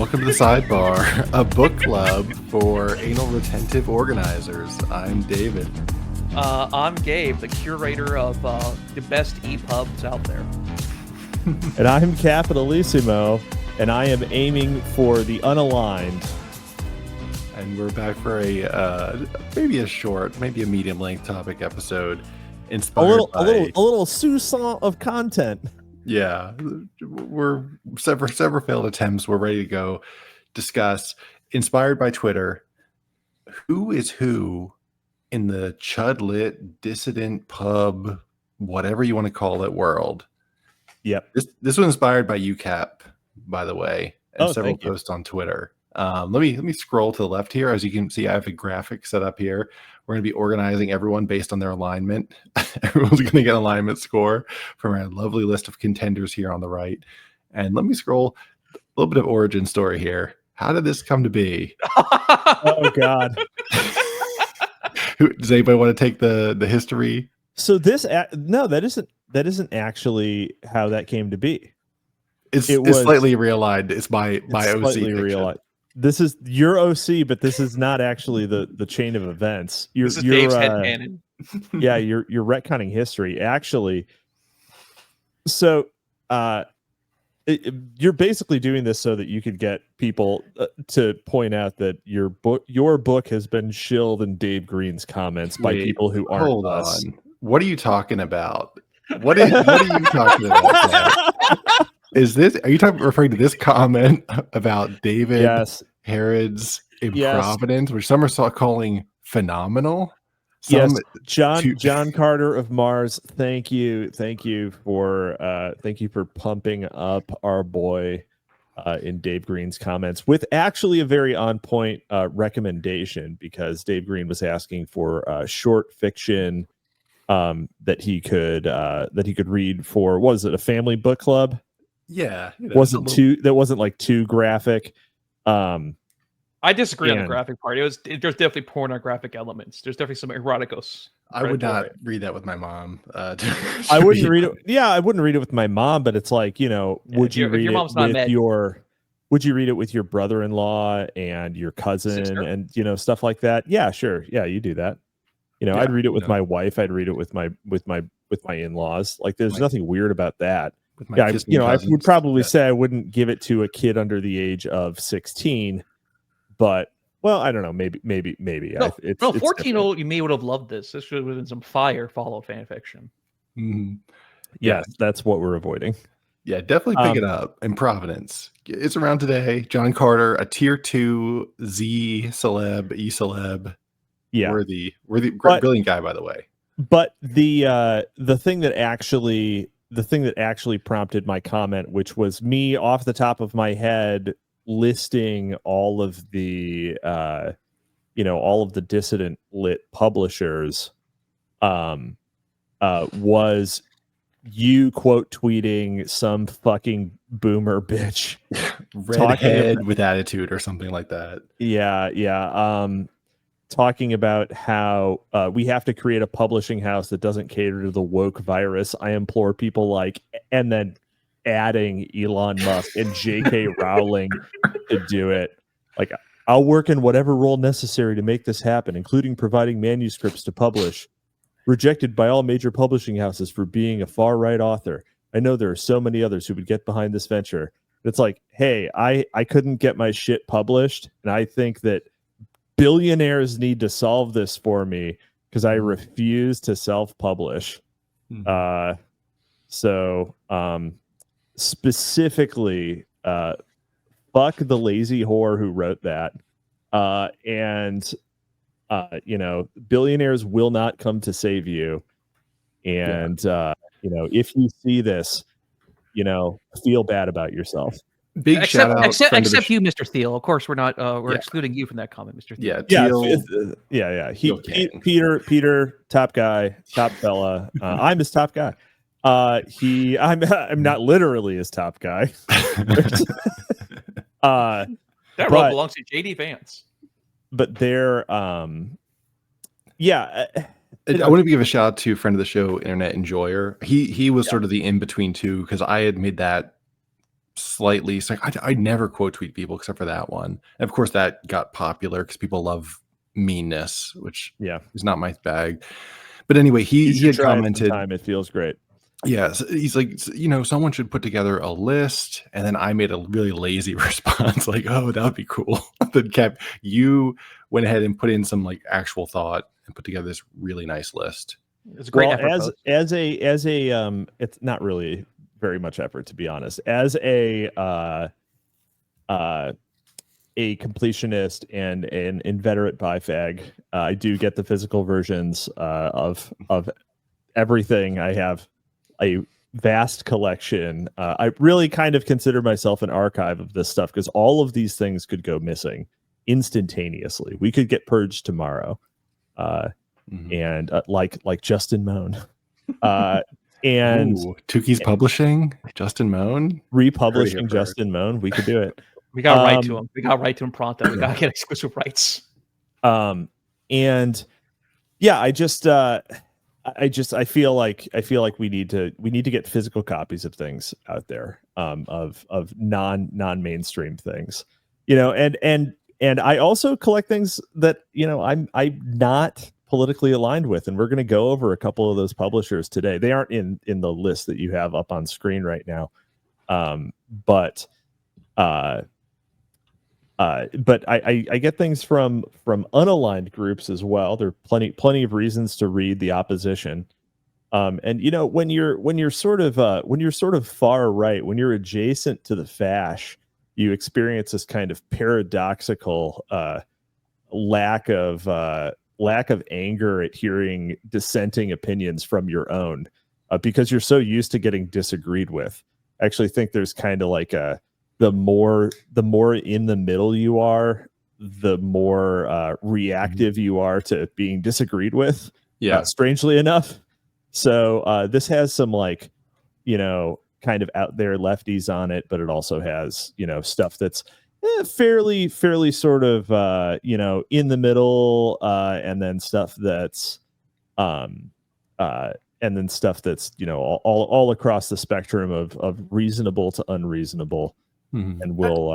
welcome to the Sidebar, a book club for anal retentive organizers. I'm David. I'm Gabe, the curator of the best EPUBs out there. And I'm Capitalissimo, and I am aiming for the unaligned. And we're back for maybe a short, maybe a medium-length topic episode. Inspired a little sousson of content. Yeah, we're several failed attempts. We're ready to go discuss, inspired by Twitter, who is who in the chud-lit, dissident, pub, whatever you want to call it, world. Yep. This was inspired by UCAP, by the way, and several posts on Twitter. Let me scroll to the left here. As you can see, I have a graphic set up here. We're going to be organizing everyone based on their alignment. Everyone's going to get an alignment score from our lovely list of contenders here on the right. And let me scroll a little bit of origin story here. How did this come to be? Oh God! Does anybody want to take the history? So that isn't actually how that came to be. It's slightly realigned. It's my OC slightly realigned. This is your OC, but this is not actually the chain of events. This is Dave's headcanon. Yeah, you're retconning history. Actually, so you're basically doing this so that you could get people to point out that your book has been shilled in Dave Green's comments by people who aren't hold us. on. What are you talking about? What are you talking about? Are you referring to this comment about David Herod's Improvidence, which some are calling phenomenal? Yes, John Carter of Mars. Thank you for pumping up our boy in Dave Green's comments with actually a very on point recommendation, because Dave Green was asking for short fiction that he could read for, what was it, a family book club? Yeah, that wasn't like too graphic. I disagree on the graphic part. There's definitely pornographic elements. There's definitely some eroticos. I would not read that with my mom. I wouldn't read it. Yeah, I wouldn't read it with my mom. But it's like, would you read it with your brother-in-law and your cousin sister, and stuff like that? Yeah, sure. Yeah, you do that. I'd read it with my wife. I'd read it with my in-laws. Like, there's nothing weird about that. Yeah, I would probably say I wouldn't give it to a kid under the age of 16, but I don't know, maybe. No, 14-year-old, you may would have loved this. This should have been some fire Fallout fan fiction. Mm-hmm. Yes, that's what we're avoiding. Yeah, definitely pick it up. Improvidence. It's around today. John Carter, a tier 2 Z celeb, E celeb. Yeah, worthy, brilliant guy, by the way. But the thing that actually prompted my comment, which was me off the top of my head listing all of the dissident lit publishers, was you quote tweeting some fucking boomer bitch, redhead with attitude or something like that. Yeah. Talking about how we have to create a publishing house that doesn't cater to the woke virus. I implore people and then adding Elon Musk and J.K. Rowling to do it. Like, I'll work in whatever role necessary to make this happen, including providing manuscripts to publish. Rejected by all major publishing houses for being a far-right author. I know there are so many others who would get behind this venture. It's like, hey, I couldn't get my shit published, and I think that billionaires need to solve this for me because I refuse to self-publish. Specifically, fuck the lazy whore who wrote that. Billionaires will not come to save you. And, if you see this, feel bad about yourself. Big shout out, except you, Mr. Thiel. Of course, we're not. We're excluding you from that comment, Mr. Thiel. Yeah, Peter, top guy, top fella. I'm his top guy. I'm not literally his top guy. That role belongs to JD Vance. But they're, I want to give a shout out to friend of the show, Internet Enjoyer. He was sort of the in between two, because I had made that slightly. It's like I never quote tweet people except for that one. And of course, that got popular because people love meanness, which is not my bag. But anyway, he had commented. It feels great. Yes, he's like, someone should put together a list, and then I made a really lazy response, like, "Oh, that would be cool." Then Kev, you went ahead and put in some like actual thought and put together this really nice list. It's a great effort. As a it's not really very much effort, to be honest. As a completionist and an inveterate bifag, I do get the physical versions of everything. I have a vast collection. I really kind of consider myself an archive of this stuff because all of these things could go missing instantaneously. We could get purged tomorrow, and like Justin Moan, and TOOKY'S publishing Justin Moan, republishing Justin Moan. We could do it. We got to write to him. We got to write to him pronto. We got to get exclusive rights. And yeah, I feel like we need to get physical copies of things out there, of non-mainstream things, and I also collect things that I'm not politically aligned with, and we're going to go over a couple of those publishers today. They aren't in the list that you have up on screen right now, but I get things from unaligned groups as well. There are plenty of reasons to read the opposition. And when you're sort of far right, when you're adjacent to the fash, you experience this kind of paradoxical lack of anger at hearing dissenting opinions from your own, because you're so used to getting disagreed with. I actually think there's kind of like the more in the middle you are, the more reactive you are to being disagreed with. Yeah, strangely enough. So this has some kind of out there lefties on it, but it also has stuff that's fairly sort of in the middle, and then stuff that's all across the spectrum of reasonable to unreasonable. And we'll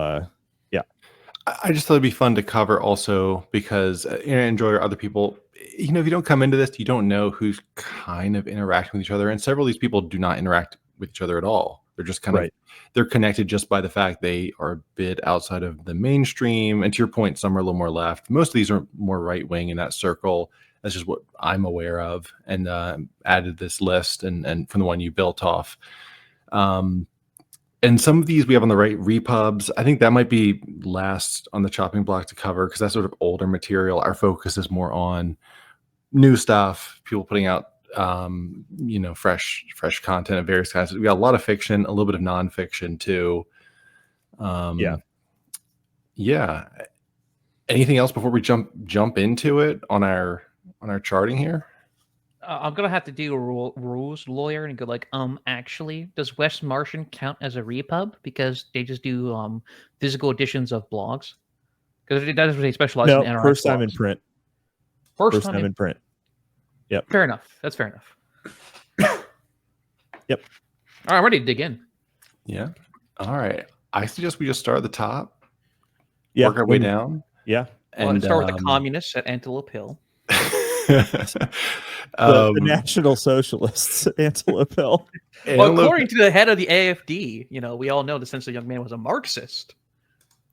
I just thought it'd be fun to cover also because enjoy other people. If you don't come into this, you don't know who's kind of interacting with each other, and several of these people do not interact with each other at all. They're just kind of they're connected just by the fact they are a bit outside of the mainstream. And to your point, some are a little more left. Most of these are more right wing in that circle. That's just what I'm aware of, and added this list and from the one you built off. And some of these we have on the right, repubs. I think that might be last on the chopping block to cover because that's sort of older material. Our focus is more on new stuff, people putting out, fresh content of various kinds. We got a lot of fiction, a little bit of nonfiction too. Yeah. Anything else before we jump into it on our charting here? I'm gonna have to do a rules lawyer and go like, actually, does West Martian count as a repub because they just do physical editions of blogs? Because that is what they specialize in. First time in print. First time in print. Yep. Fair enough. That's fair enough. Yep. All right, I'm ready to dig in. Yeah. All right. I suggest we just start at the top. Yeah. Work our way down. Yeah. And start with the communists at Antelope Hill. The National Socialists at Antelope Hill. Well, according to the head of the AFD, we all know the sensitive young man was a Marxist.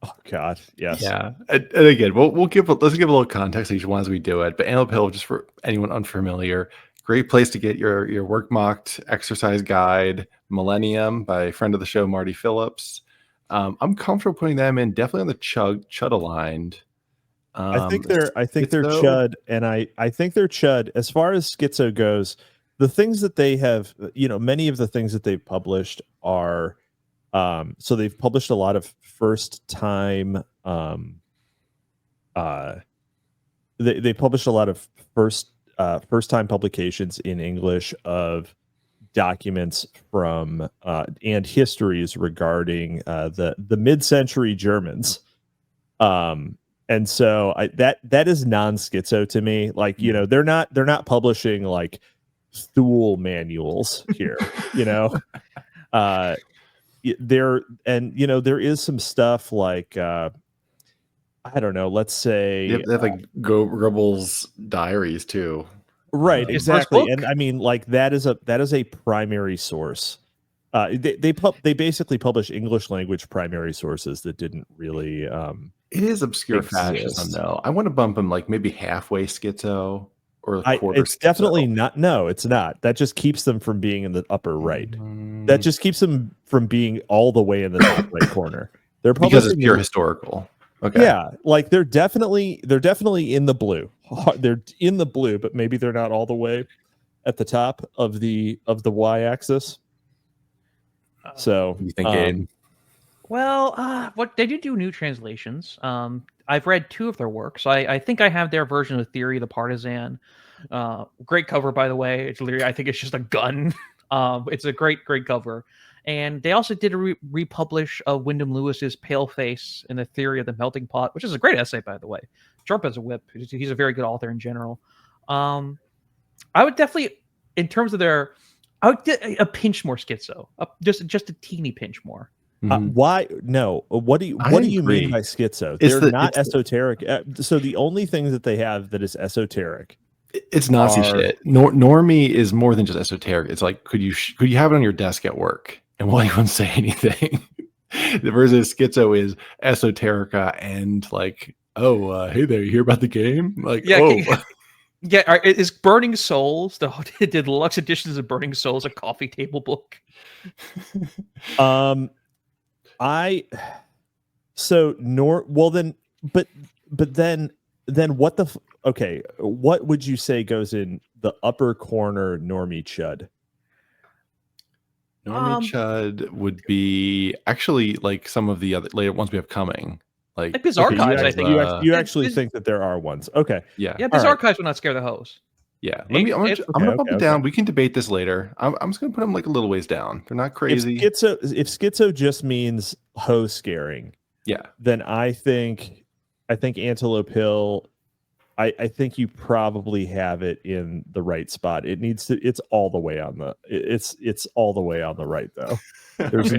Oh God, yes. Yeah. And again, let's give a little context to each one as we do it. But Antelope Hill, just for anyone unfamiliar, great place to get your work mocked exercise guide, Millennium by friend of the show Marty Phillips. I'm comfortable putting them in definitely on the chud aligned. I think they're chud, and I think they're chud as far as schizo goes. The things that they have, many of the things that they've published are, so they've published a lot of first time, they published a lot of first time publications in English of documents from and histories regarding the mid-century Germans. And so that is non-schizo to me. Like, they're not publishing like Thule manuals here, there is some stuff like I don't know, let's say they have like Gribble's diaries too. Right, exactly. And I mean, like that is a primary source. They basically publish English language primary sources that didn't really it is obscure fascism though. I want to bump him like maybe halfway schizo or quarter it's schizo. Definitely not. No, it's not. That just keeps them from being in the upper right. That just keeps them from being all the way in the top right corner. They're because it's pure historical. Okay. Yeah, like they're definitely in the blue. They're in the blue, but maybe they're not all the way at the top of the y-axis. So you think, Aiden? Well, what they do new translations. I've read 2 of their works. I think I have their version of Theory of the Partisan. Great cover, by the way. It's literally, I think it's just a gun. It's a great cover. And they also did republish Wyndham Lewis's Paleface and the Theory of the Melting Pot, which is a great essay, by the way. Trump as a whip. He's a very good author in general. I would definitely, in terms of I would get a pinch more schizo, just a teeny pinch more. Why? No. What do you mean by schizo? They're not esoteric. So the only thing that they have that is esoteric, it's Nazi shit. Normie is more than just esoteric. It's like, could you have it on your desk at work and while you won't say anything? The version of schizo is esoterica and like, oh, hey there, you hear about the game? Like, yeah, yeah. Is Burning Souls the deluxe editions of Burning Souls a coffee table book? Well then what okay, what would you say goes in the upper corner normie chud? Normie chud would be actually like some of the other later ones we have coming. Like Biz Archives, I think. You actually think that there are ones. Okay. Yeah. Yeah, Biz Archives will not scare the host. Yeah. I'm gonna bump it down. We can debate this later. I'm just gonna put them like a little ways down. They're not crazy. If schizo just means hoe scaring, yeah, then I think Antelope Hill, I think you probably have it in the right spot. It's all the way on it's all the way on the right though. There's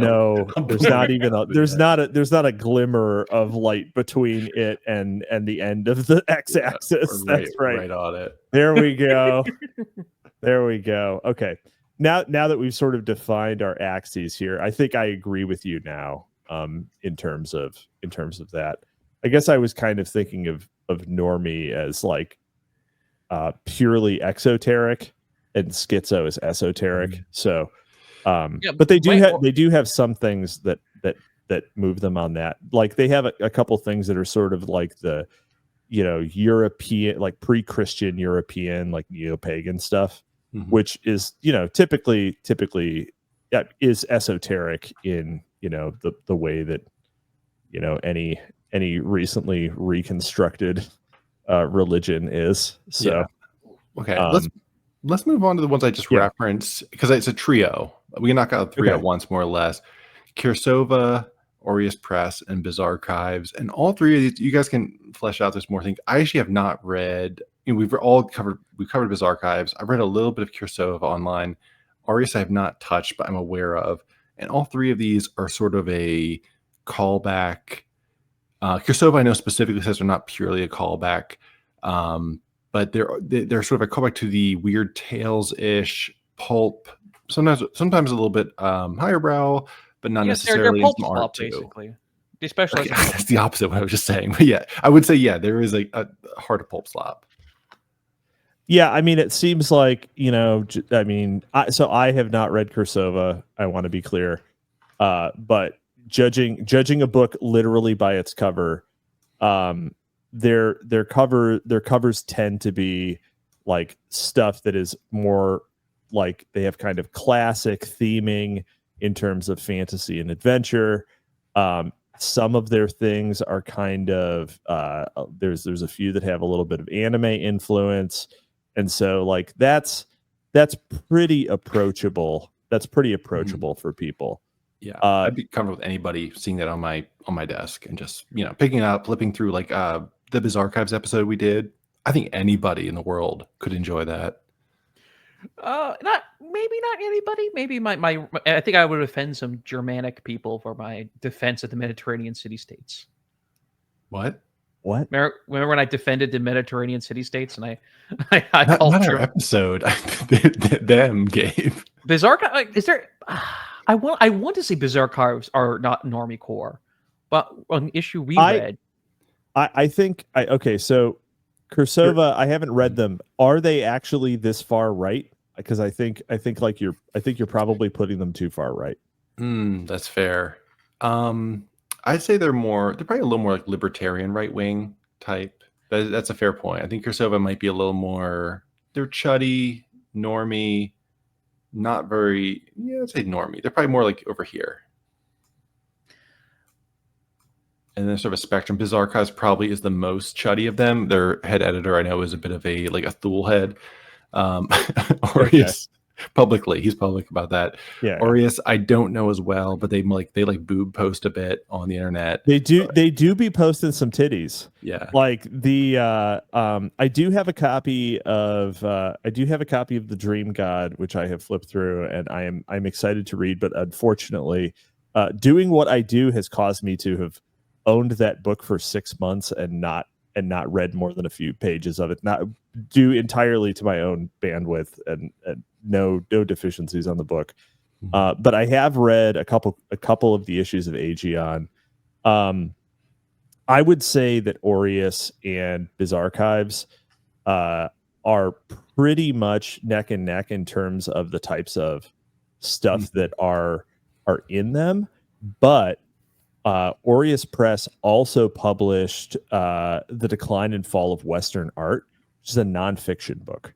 not a glimmer of light between it and the end of the x-axis. That's right. Right on it. There we go. There we go. Okay. Now that we've sort of defined our axes here, I think I agree with you now. In terms of that, I guess I was kind of thinking of normie as like purely exoteric, and schizo is esoteric. So. But they do have some things that move them on that. Like they have a couple things that are sort of like the, European, like pre-Christian European, like neo-pagan stuff, which is, typically is esoteric in, the way that, any recently reconstructed religion is. So, yeah. Okay. Let's move on to the ones I just referenced, because it's a trio. We can knock out 3 at once, more or less. Kirsova, Aureus Press, and Biz Archives. And all 3 of these, you guys can flesh out this more things. I actually have not read, we've covered Biz Archives. I've read a little bit of Kirsova online. Aureus I have not touched, but I'm aware of. And all 3 of these are sort of a callback. Kirsova I know specifically says they're not purely a callback. But they're sort of a callback to the Weird Tales-ish pulp. Sometimes a little bit higher brow, but not necessarily pulp in some art too. Basically. Especially that's the opposite of what I was just saying. But yeah, I would say there is a heart of pulp slop. Yeah, I mean, it seems like so I have not read Kirsova. I want to be clear, but judging a book literally by its cover, their covers tend to be like stuff that is more like they have kind of classic theming in terms of fantasy and adventure. Some of their things are kind of there's a few that have a little bit of anime influence, and so like that's pretty approachable. That's pretty approachable for people. Yeah, I'd be comfortable with anybody seeing that on my desk and just picking it up, flipping through like the Biz Archives episode we did. I think anybody in the world could enjoy that. maybe not anybody. Maybe my I think I would offend some Germanic people for my defense of the Mediterranean city-states. What? Remember when I defended the Mediterranean city-states and I Not called our episode. Them, Gabe. Bizarre. Is there? I want to say Bizarre Carves are not normie core, but on the issue we read, I think okay. So Kursova, I haven't read them. Are they actually this far right? Because I think you're probably putting them too far right. That's fair. I'd say they're probably a little more like libertarian right wing type. That's a fair point. I think Kursova might be a little more. They're chuddy, normie, not very. Yeah, I'd say normie. They're probably more like over here. And then sort of a spectrum. Bizarre Archives probably is the most chuddy of them. Their head editor, I know, is a bit of a Thule head. Aureus, publicly, he's public about that. Yeah. Aureus, I don't know as well, but they boob post a bit on the internet. They do be posting some titties. Yeah. Like the I do have a copy of the Dream God, which I have flipped through, and I'm excited to read, but unfortunately, doing what I do has caused me to have owned that book for 6 months and not read more than a few pages of it, not due entirely to my own bandwidth and no deficiencies on the book. But I have read a couple of the issues of Aegeon. I would say that Aureus and Bizarchives are pretty much neck and neck in terms of the types of stuff that are in them, but Aureus Press also published The Decline and Fall of Western Art, which is a nonfiction book.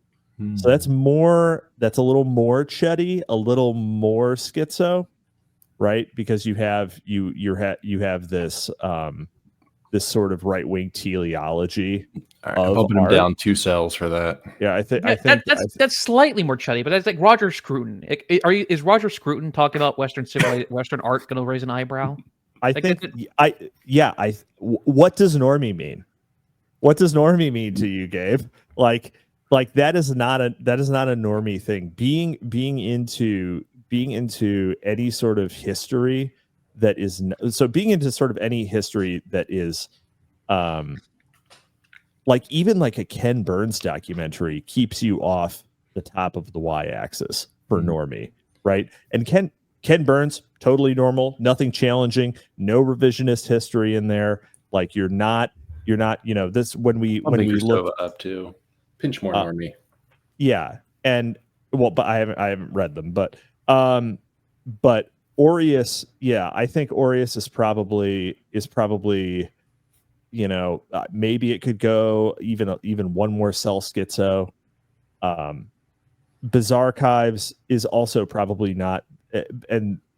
So that's a little more chuddy, a little more schizo, right? Because you have this this sort of right wing teleology. All right, I'm bumping him down 2 cells for that. Yeah, I think that's slightly more chuddy, but that's like Roger Scruton. Is Roger Scruton talking about Western art going to raise an eyebrow? What does normie mean? What does normie mean to you, Gabe? Like that is not a normie thing. Being into any sort of history that is being into sort of any history that is like even like a Ken Burns documentary keeps you off the top of the y-axis for normie, right? And Ken Burns, totally normal, nothing challenging, no revisionist history in there. Like you're not, this when we look up to pinch more normie. Yeah. And but I haven't read them, but Aureus, I think Aureus is probably, maybe it could go even one more cell schizo. Bizarchives is also probably not,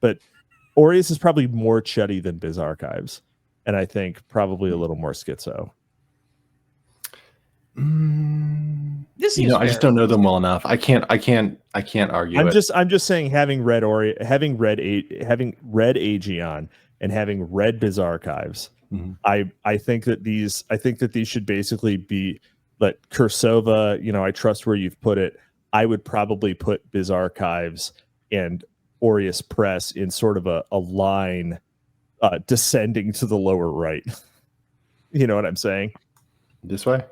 but Aureus is probably more chuddy than Bizarchives, and I think probably a little more schizo. I just don't know them well enough. I can't argue. I'm just saying, having read Aegeon and having read Bizarchives, I think that these should basically be, but Kursova, I trust where you've put it. I would probably put Bizarchives and Aureus Press in sort of a line descending to the lower right. You know what I'm saying? This way?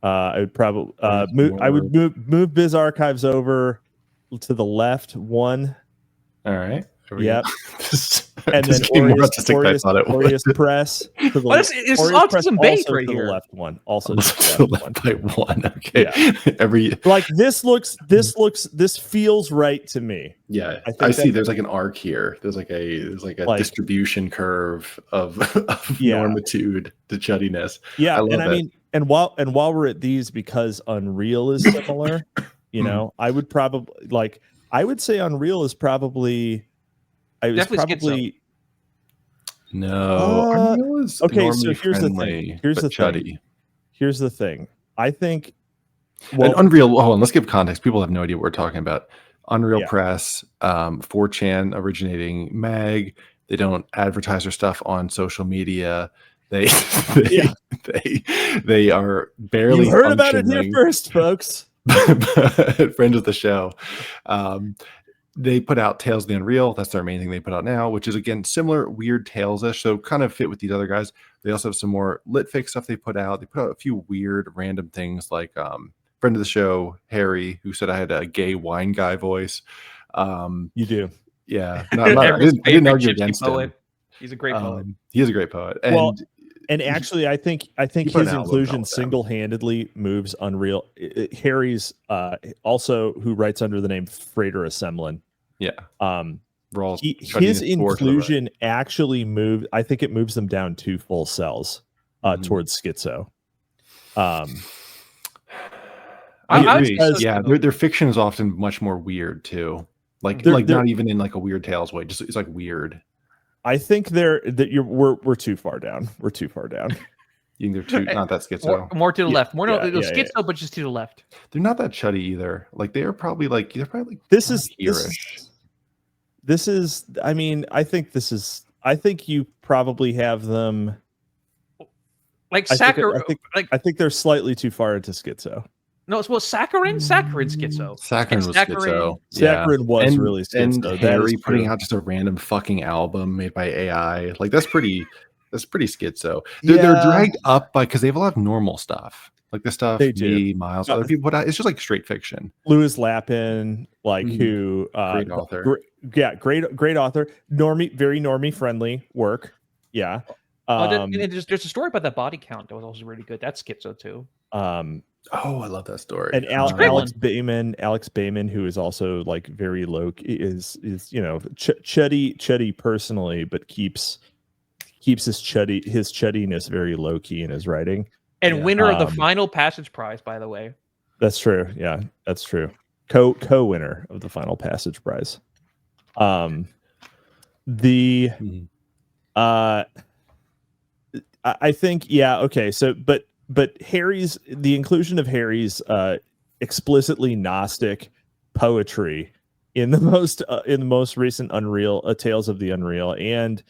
I would probably move Bizarchives over to the left one. All right. Yep. And then Aureus Press to the left. It's autism bait right to here. The left one. Also to the left by one. Okay. Yeah. This feels right to me. Yeah. I see there's like an arc here. There's like a distribution curve of normitude to chuddiness. Yeah. And while we're at these, because Unreal is similar, I would say Unreal is probably no. Unreal is okay. So here's the thing. I think. And Unreal. Hold on. Let's give context. People have no idea what we're talking about. Unreal Press, 4chan originating mag. They don't advertise their stuff on social media. They are barely. You heard about it here first, folks. but friends of the show. They put out Tales of the Unreal. That's their main thing they put out now, which is, again, similar weird Tales-ish, so kind of fit with these other guys. They also have some more lit-fic stuff they put out. They put out a few weird random things like friend of the show, Harry, who said I had a gay wine guy voice. You do. Yeah. I didn't argue against him. He's a great poet. He is a great poet. And actually, I think his inclusion single-handedly moves Unreal. Harry's also, who writes under the name Frater Assemblin. Yeah. His inclusion actually moves. I think it moves them down 2 full cells towards schizo. Their fiction is often much more weird too. Like not even in like a Weird Tales way. Just it's like weird. I think we're too far down. We're too far down. You think they're not that schizo? More to the left. Schizo, but just to the left. They're not that chuddy either. Like they're probably like this is. I mean, I think you probably have them. Like I think they're slightly too far into schizo. No, it's Saccharin schizo. Saccharin was schizo. Saccharin was really schizo. And Harry putting out just a random fucking album made by AI. Like that's pretty schizo. They're dragged up because they have a lot of normal stuff. Like the stuff Miles, other people put out. It's just like straight fiction. Louis Lapin, who great author. Great author. Very normie friendly work. Yeah. There's a story about that body count that was also really good. That's schizo too. I love that story. And Alex Bayman, who is also like very low, is chuddy personally, but keeps his chuddiness very low key in his writing. And winner of the Final Passage Prize, by the way. That's true. Yeah, that's true. Co-winner of the Final Passage Prize. I think okay. So, but the inclusion of Harry's explicitly Gnostic poetry in the most recent Unreal Tales of the Unreal and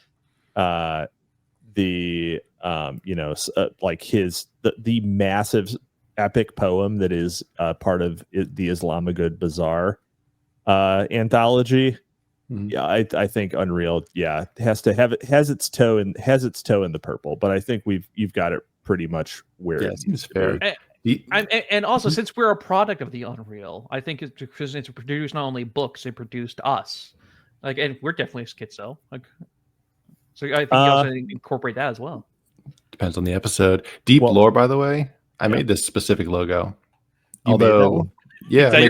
the massive epic poem that is part of the Islamagud Bazaar anthology. Yeah, I think Unreal, has its toe in the purple, but I think you've got it pretty much where it seems fair. And also, since we're a product of the Unreal, I think it's because it's produced not only books, it produced us. And we're definitely schizo. So I think you also incorporate that as well. Depends on the episode. Deep Lore, by the way, I made this specific logo. I made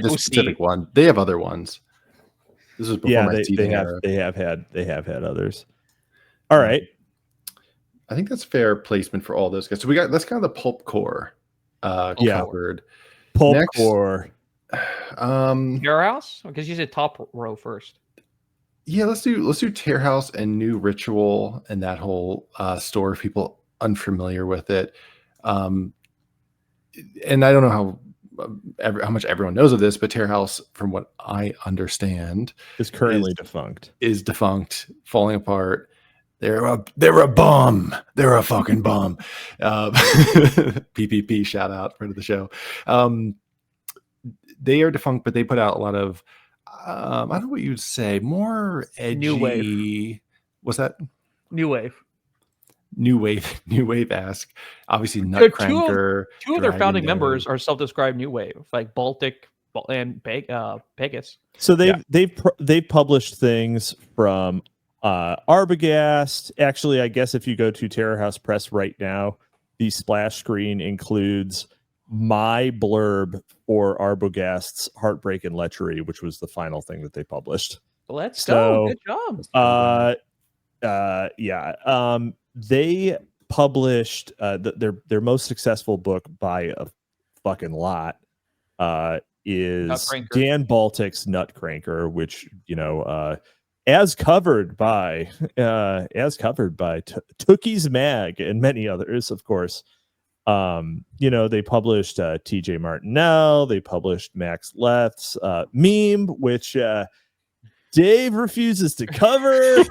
this specific one. They have other ones. This is before my teething era. They have had others. All right. I think that's fair placement for all those guys. So that's kind of the pulp core covered. Pulp core. Your house? Because you said top row first. Yeah, let's do Tear House and New Ritual and that whole story for people unfamiliar with it. And I don't know how much everyone knows of this, but Tear House, from what I understand, is currently defunct. Is defunct, falling apart. They're a bum. They're a fucking bum. PPP, shout out, friend of the show. They are defunct, but they put out a lot of I don't know what you'd say, more edgy. New wave. What's that? New wave. New wave-esque. Obviously, Nutcracker. Two of their founding members are self-described new wave, like Baltic and Pegasus. So they've published things from Arbogast. Actually, I guess if you go to Terrorhouse Press right now, the splash screen includes my blurb for Arbogast's Heartbreak and Lechery, which was the final thing that they published. Let's go. Good job. They published their most successful book by a fucking lot is Nutcracker. Dan Baltic's Nutcracker, which as covered by TOOKY'S Mag and many others, of course. They published TJ Martinell, they published Max Leth's Meme, which Dave refuses to cover.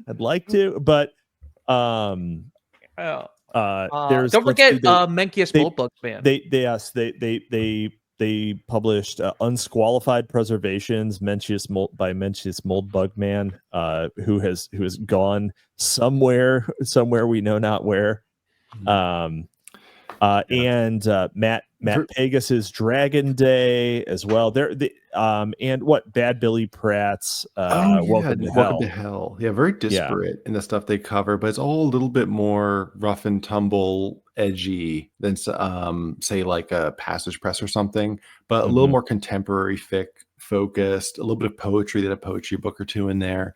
I'd like to, but Don't forget Mencius Moldbug's man. They published Unsqualified Preservations by Mencius Moldbug Man, who has gone somewhere we know not where. And Matt Pegas's Dragon Day as well. And what Bad Billy Pratt's Welcome to Hell. Yeah, very disparate in the stuff they cover, but it's all a little bit more rough and tumble, edgy than say like a Passage Press or something, but a little more contemporary fic focused, a little bit of poetry. They had a poetry book or two in there.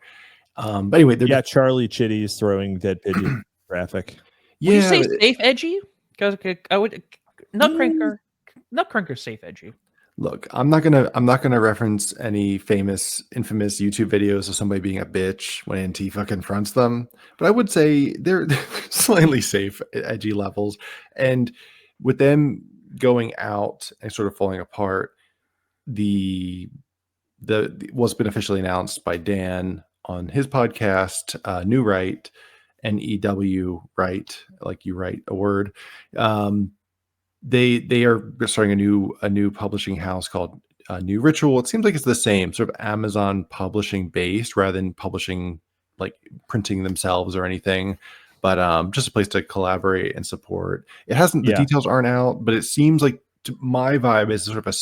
But anyway, Charlie Chitty's throwing dead pigeon graphic. Would you say safe edgy? Because I would Nutcranker's safe edgy. Look, I'm not gonna reference any infamous YouTube videos of somebody being a bitch when Antifa confronts them, but I would say they're slightly safe at edgy levels. And with them going out and sort of falling apart, what's been officially announced by Dan on his podcast, New Right, NEW Right, like you write a word. They are starting a new publishing house called New Ritual. It seems like it's the same sort of Amazon publishing based rather than publishing like printing themselves or anything, but just a place to collaborate and support. It hasn't, the details aren't out, but it seems like my vibe is sort of a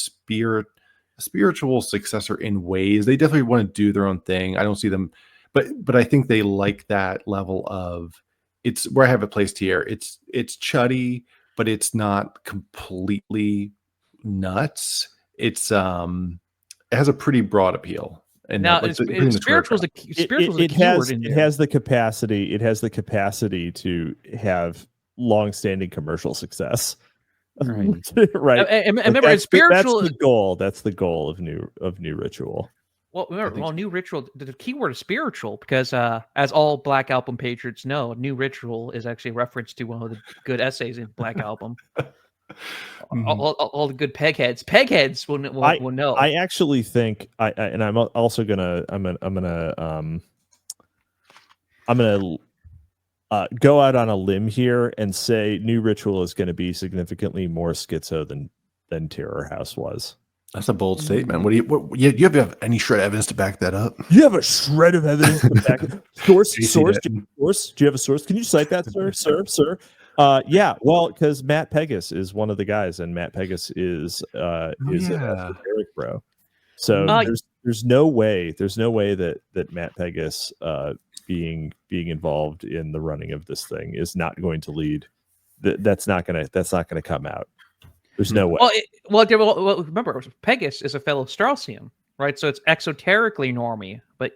spiritual successor in ways. They definitely want to do their own thing. I don't see them, but I think they like that level of, it's where I have it placed here. It's chuddy, but it's not completely nuts. It has a pretty broad appeal. And now spiritual is a keyword in there. It has the capacity to have long-standing commercial success. Right. Right. And remember, spiritual. That's the goal of New Ritual. Well, remember, New Ritual. The keyword is spiritual because, as all Black Album patrons know, New Ritual is actually a reference to one of the good essays in Black Album. All the good pegheads will know. I actually think I'm gonna go out on a limb here and say New Ritual is going to be significantly more schizo than Terror House was. That's a bold statement. Do you have any shred of evidence to back that up? You have a shred of evidence to back it. Source? Do you have a source? Can you cite that, sir? Yeah, well, because Matt Pegas is one of the guys, and Matt Pegas is an esoteric bro. So there's no way that Matt Pegas being involved in the running of this thing is not going to lead. That's not gonna come out. There's no way. Well, remember, Pegas is a fellow Straussian, right? So it's exoterically normie, but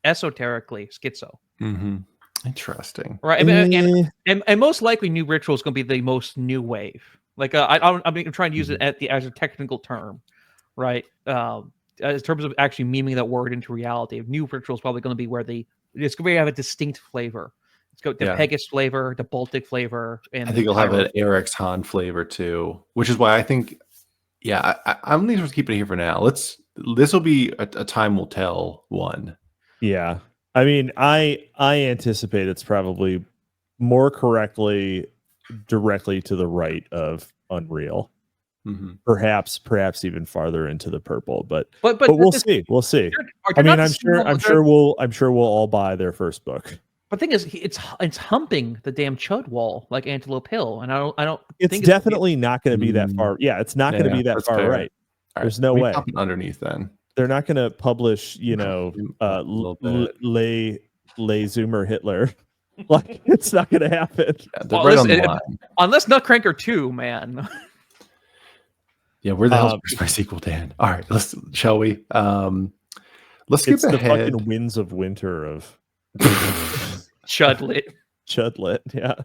esoterically schizo. Mm-hmm. Interesting, right? And most likely, New Ritual is going to be the most new wave. Like I'm trying to use it as a technical term, right? In terms of actually memeing that word into reality, New Ritual is probably going to be where it's going to have a distinct flavor. It's got the Pegas flavor, the Baltic flavor, and I think it'll have an Eric's Han flavor too, which is why I think, I'm going to keep it here for now. This will be a time will tell one. Yeah, I mean, I anticipate it's probably more directly to the right of Unreal, perhaps even farther into the purple. But we'll see. We'll see. I mean, I'm sure we'll all buy their first book. But the thing is, it's humping the damn chud wall like Antelope Hill, and I don't. It's definitely not going to be that far. Yeah, it's not going to be that far right. There's no way. Underneath then. They're not going to publish, Lay Zoomer Hitler. Like, it's not going to happen. Yeah, they're right on the line. Unless Nutcranker 2, man. Yeah, where the hell's my sequel, Dan? All right, shall we? Let's skip ahead. The fucking Winds of Winter of chud-lit, yeah.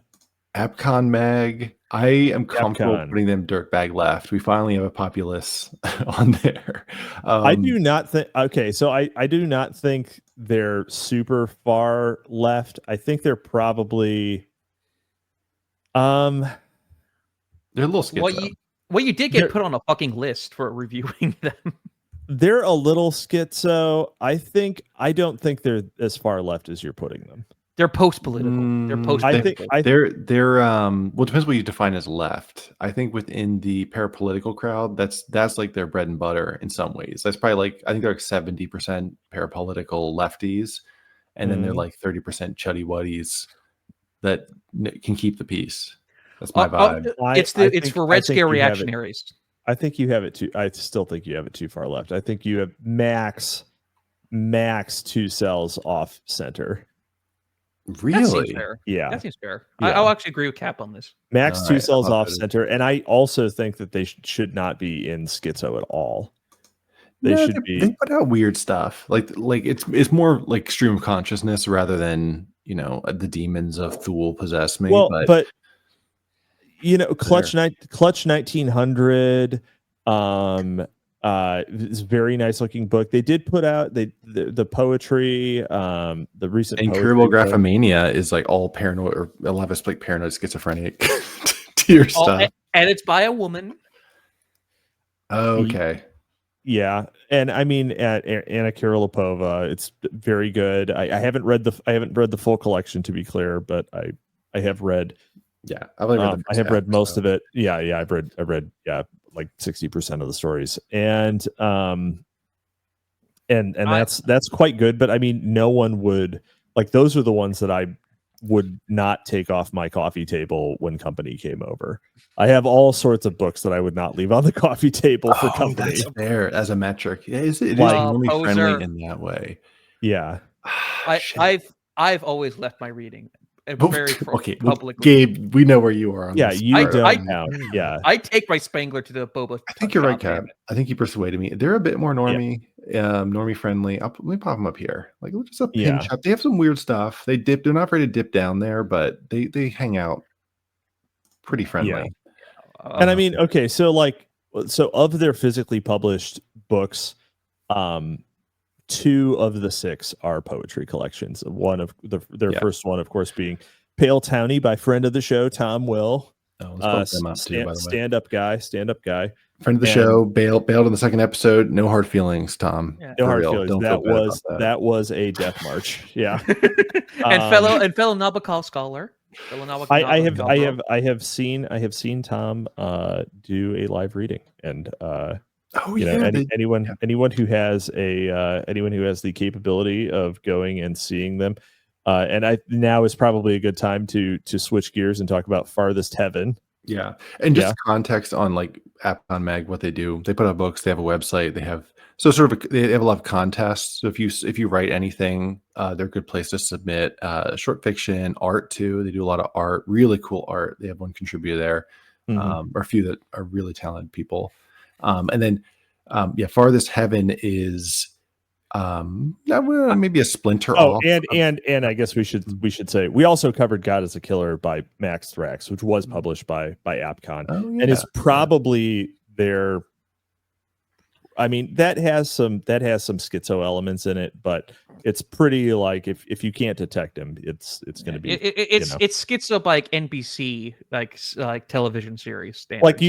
Apcon Mag. I am comfortable putting them dirtbag left. We finally have a populace on there. I do not think. Okay, so I do not think they're super far left. I think they're probably. They're a little schizo. Well, you did get put on a fucking list for reviewing them. They're a little schizo. I don't think they're as far left as you're putting them. They're post-political. They're post-political. They're well, it depends what you define as left. I think within the parapolitical crowd, that's like their bread and butter in some ways. That's probably like, I think they're like 70% parapolitical lefties, and then they're like 30% chuddy wuddies that can keep the peace. That's my vibe. It's for Red Scare reactionaries. I think you have it too. I still think you have it too far left. I think you have max 2 cells off center. Really? That seems fair. Yeah, that seems fair. Yeah. I'll actually agree with Cap on this. Max 2 cells off center, and I also think that they should not be in schizo at all. They put out weird stuff. Like it's more like stream of consciousness rather than the demons of Thule possess me. Well, but Clutch 1900. It's a very nice looking book. They did put out the poetry, the recent Incurable Graphomania is like all paranoid, or a lot of us like paranoid schizophrenic to your stuff. And it's by a woman. Oh, okay. Yeah. And I mean Anna Kirilopova, it's very good. I haven't read the full collection, to be clear, but I have read I have read most of it. Yeah, I've read like 60% of the stories, and that's quite good. But I mean, no one would like, those are the ones that I would not take off my coffee table when company came over. I have all sorts of books that I would not leave on the coffee table for company. That's fair as a metric. Yeah, it is normally friendly in that way. Yeah, I've always left my reading. Public. Gabe, we know where you are on this. You don't count. Yeah, I take my Spangler to the boba. I think you're right, Cap. I think you persuaded me. They're a bit more normie, normie friendly. Let me pop them up here. Like, just a pinch up. They have some weird stuff. They're not afraid to dip down there, but they hang out pretty friendly. Yeah. And I mean, okay, so of their physically published books, 2 of the 6 are poetry collections. One of their first one, of course, being Pale Townie by friend of the show, Tom Will. Stand-up guy. Friend of the show, bailed in the second episode. No hard feelings, Tom. Yeah. No hard feelings. That was a death march. Yeah. and fellow Nabokov scholar. I have seen Tom do a live reading, and anyone who has the capability of going and seeing them, and now is probably a good time to switch gears and talk about Farthest Heaven. Yeah, and just context on like Appcon Mag, what they do. They put out books. They have a website. They have they have a lot of contests. So if you write anything, they're a good place to submit short fiction, art too. They do a lot of art, really cool art. They have one contributor there, or a few that are really talented people. And then, Farthest Heaven is maybe a splinter off. And I guess we should say we also covered God is a Killer by Max Thrax, which was published by Appcon, and is probably their. I mean, that has some schizo elements in it, but it's pretty like if you can't detect him, it's going to be it's schizo like NBC like television series standards.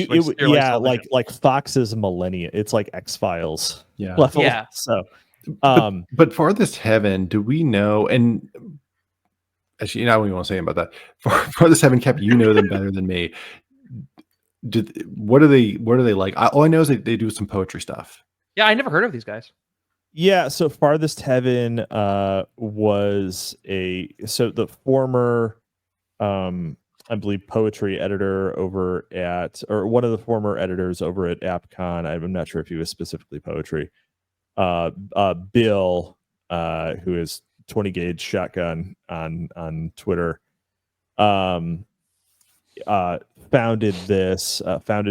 Like Fox's Millennium. It's like X-Files level. Yeah. So, but Farthest Heaven, do we know? And actually, I don't even want to say about that. Farthest Heaven, Cap, you know them better than me. What are they like? All I know is they do some poetry stuff. Yeah, I never heard of these guys. Yeah, so Farthest Heaven was the former I believe poetry editor over at, or one of the former editors over at Appcon. I'm not sure if he was specifically poetry. Bill, who is 20 gauge shotgun on Twitter, founded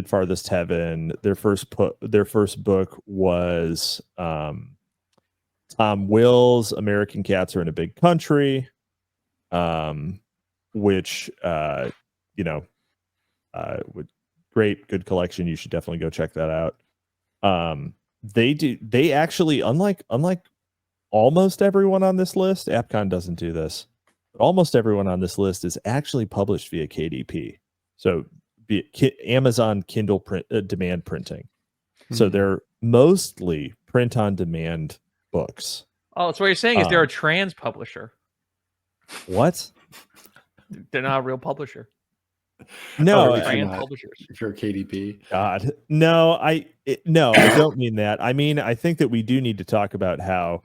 Farthest Heaven. Their first book was Tom Will's American Cats Are in a Big Country, which good collection. You should definitely go check that out. They actually, unlike almost everyone on this list, Appcon doesn't do this, but almost everyone on this list is actually published via KDP. So Amazon Kindle demand printing. So they're mostly print on demand books. Oh, so what you're saying is they're a trans publisher. What? They're not a real publisher. No, brand publishers. If you're a KDP. God, no, I don't mean that. I mean, I think that we do need to talk about how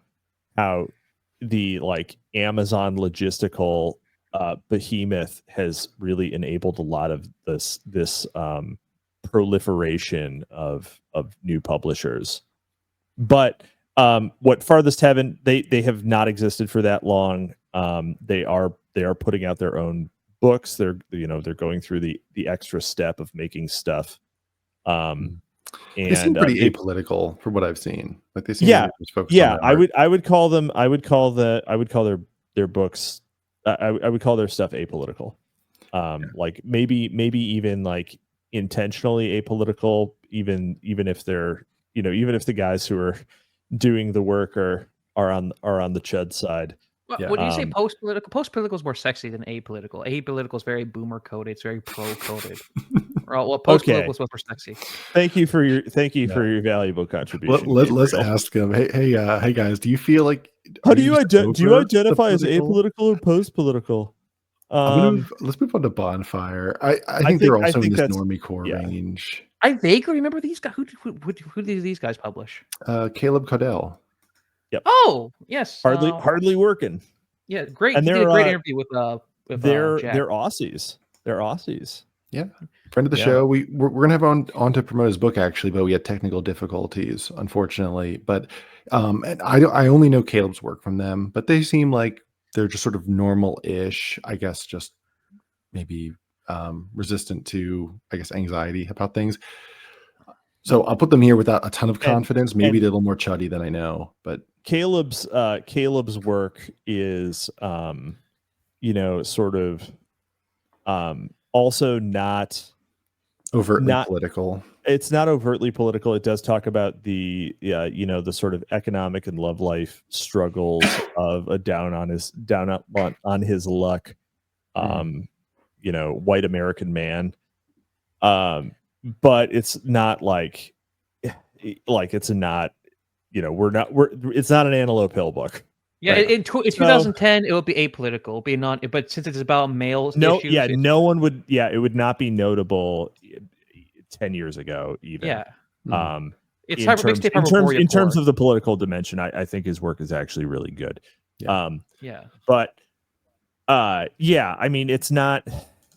the like Amazon logistical behemoth has really enabled a lot of this proliferation of new publishers. But what Farthest Heaven, they have not existed for that long. They are putting out their own books. They're going through the extra step of making stuff. And they seem pretty apolitical from what I've seen. Like they seem just focused on I would call their books I would call their stuff apolitical. Like maybe even like intentionally apolitical, even if they're even if the guys who are doing the work are on the chud side. What do you say post-political? Post-political is more sexy than apolitical. Apolitical is very boomer coded. It's very pro coded. Well, post-political is much more sexy. Thank you for your valuable contribution. Let's ask him. Hey guys, do you feel like do you identify as apolitical or post-political? Let's move on to Bonfire. I think they're also in this normie core range. I vaguely remember these guys. Who do these guys publish? Caleb Caudell. Yep. Oh yes. Hardly working. Yeah, great. And he did a great interview with they're Jack. Aussies. They're Aussies. Yeah. Friend of the show. We're gonna have on to promote his book actually, but we had technical difficulties, unfortunately. But and I only know Caleb's work from them, but they seem like they're just sort of normal-ish, I guess, just maybe resistant to, I guess, anxiety about things. So I'll put them here without a ton of confidence. Maybe they're a little more chuddy than I know, but Caleb's work is, sort of also not overtly political. It's not overtly political. It does talk about the sort of economic and love life struggles of a down on his luck, white American man. But it's not like it's not, it's not an Antelope Hill book. Yeah, right? in 2010 it would be apolitical, but since it's about males, issues, it would not be notable 10 years ago even. Yeah. It's in terms of the political dimension, I think his work is actually really good. Yeah. But I mean, it's not.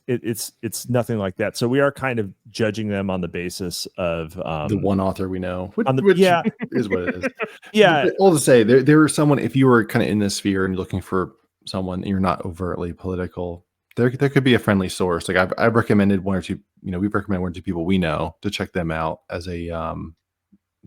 It's nothing like that. So we are kind of judging them on the basis of the one author we know, which is what it is. Yeah. All to say, there are someone, if you were kind of in this sphere and looking for someone, and you're not overtly political, there could be a friendly source. Like I've recommended one or two, we've recommended one or two people we know to check them out as a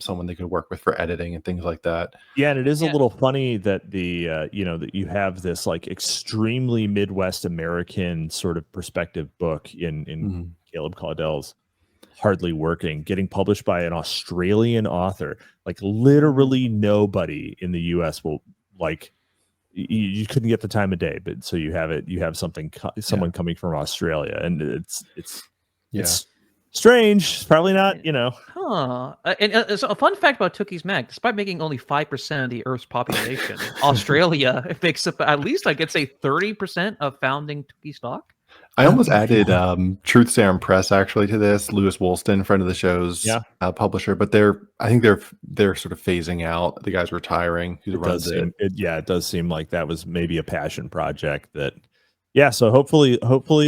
someone they could work with for editing and things like that. Yeah, and it is a little funny that that you have this like extremely Midwest American sort of perspective book in Caleb Caudell's Hardly Working, getting published by an Australian author. Like literally nobody in the US will like. You couldn't get the time of day, but so you have it. You have someone coming from Australia, and it's strange. It's probably not, Huh. And so a fun fact about TOOKY'S Mag: despite making only 5% of the Earth's population, Australia makes up at least, I could say, 30% of founding TOOKY stock. I almost added Truth Serum Press actually to this. Lewis Woolston, friend of the show's publisher, but I think they're sort of phasing out. The guy's retiring. It does seem like that was maybe a passion project that. Yeah, so hopefully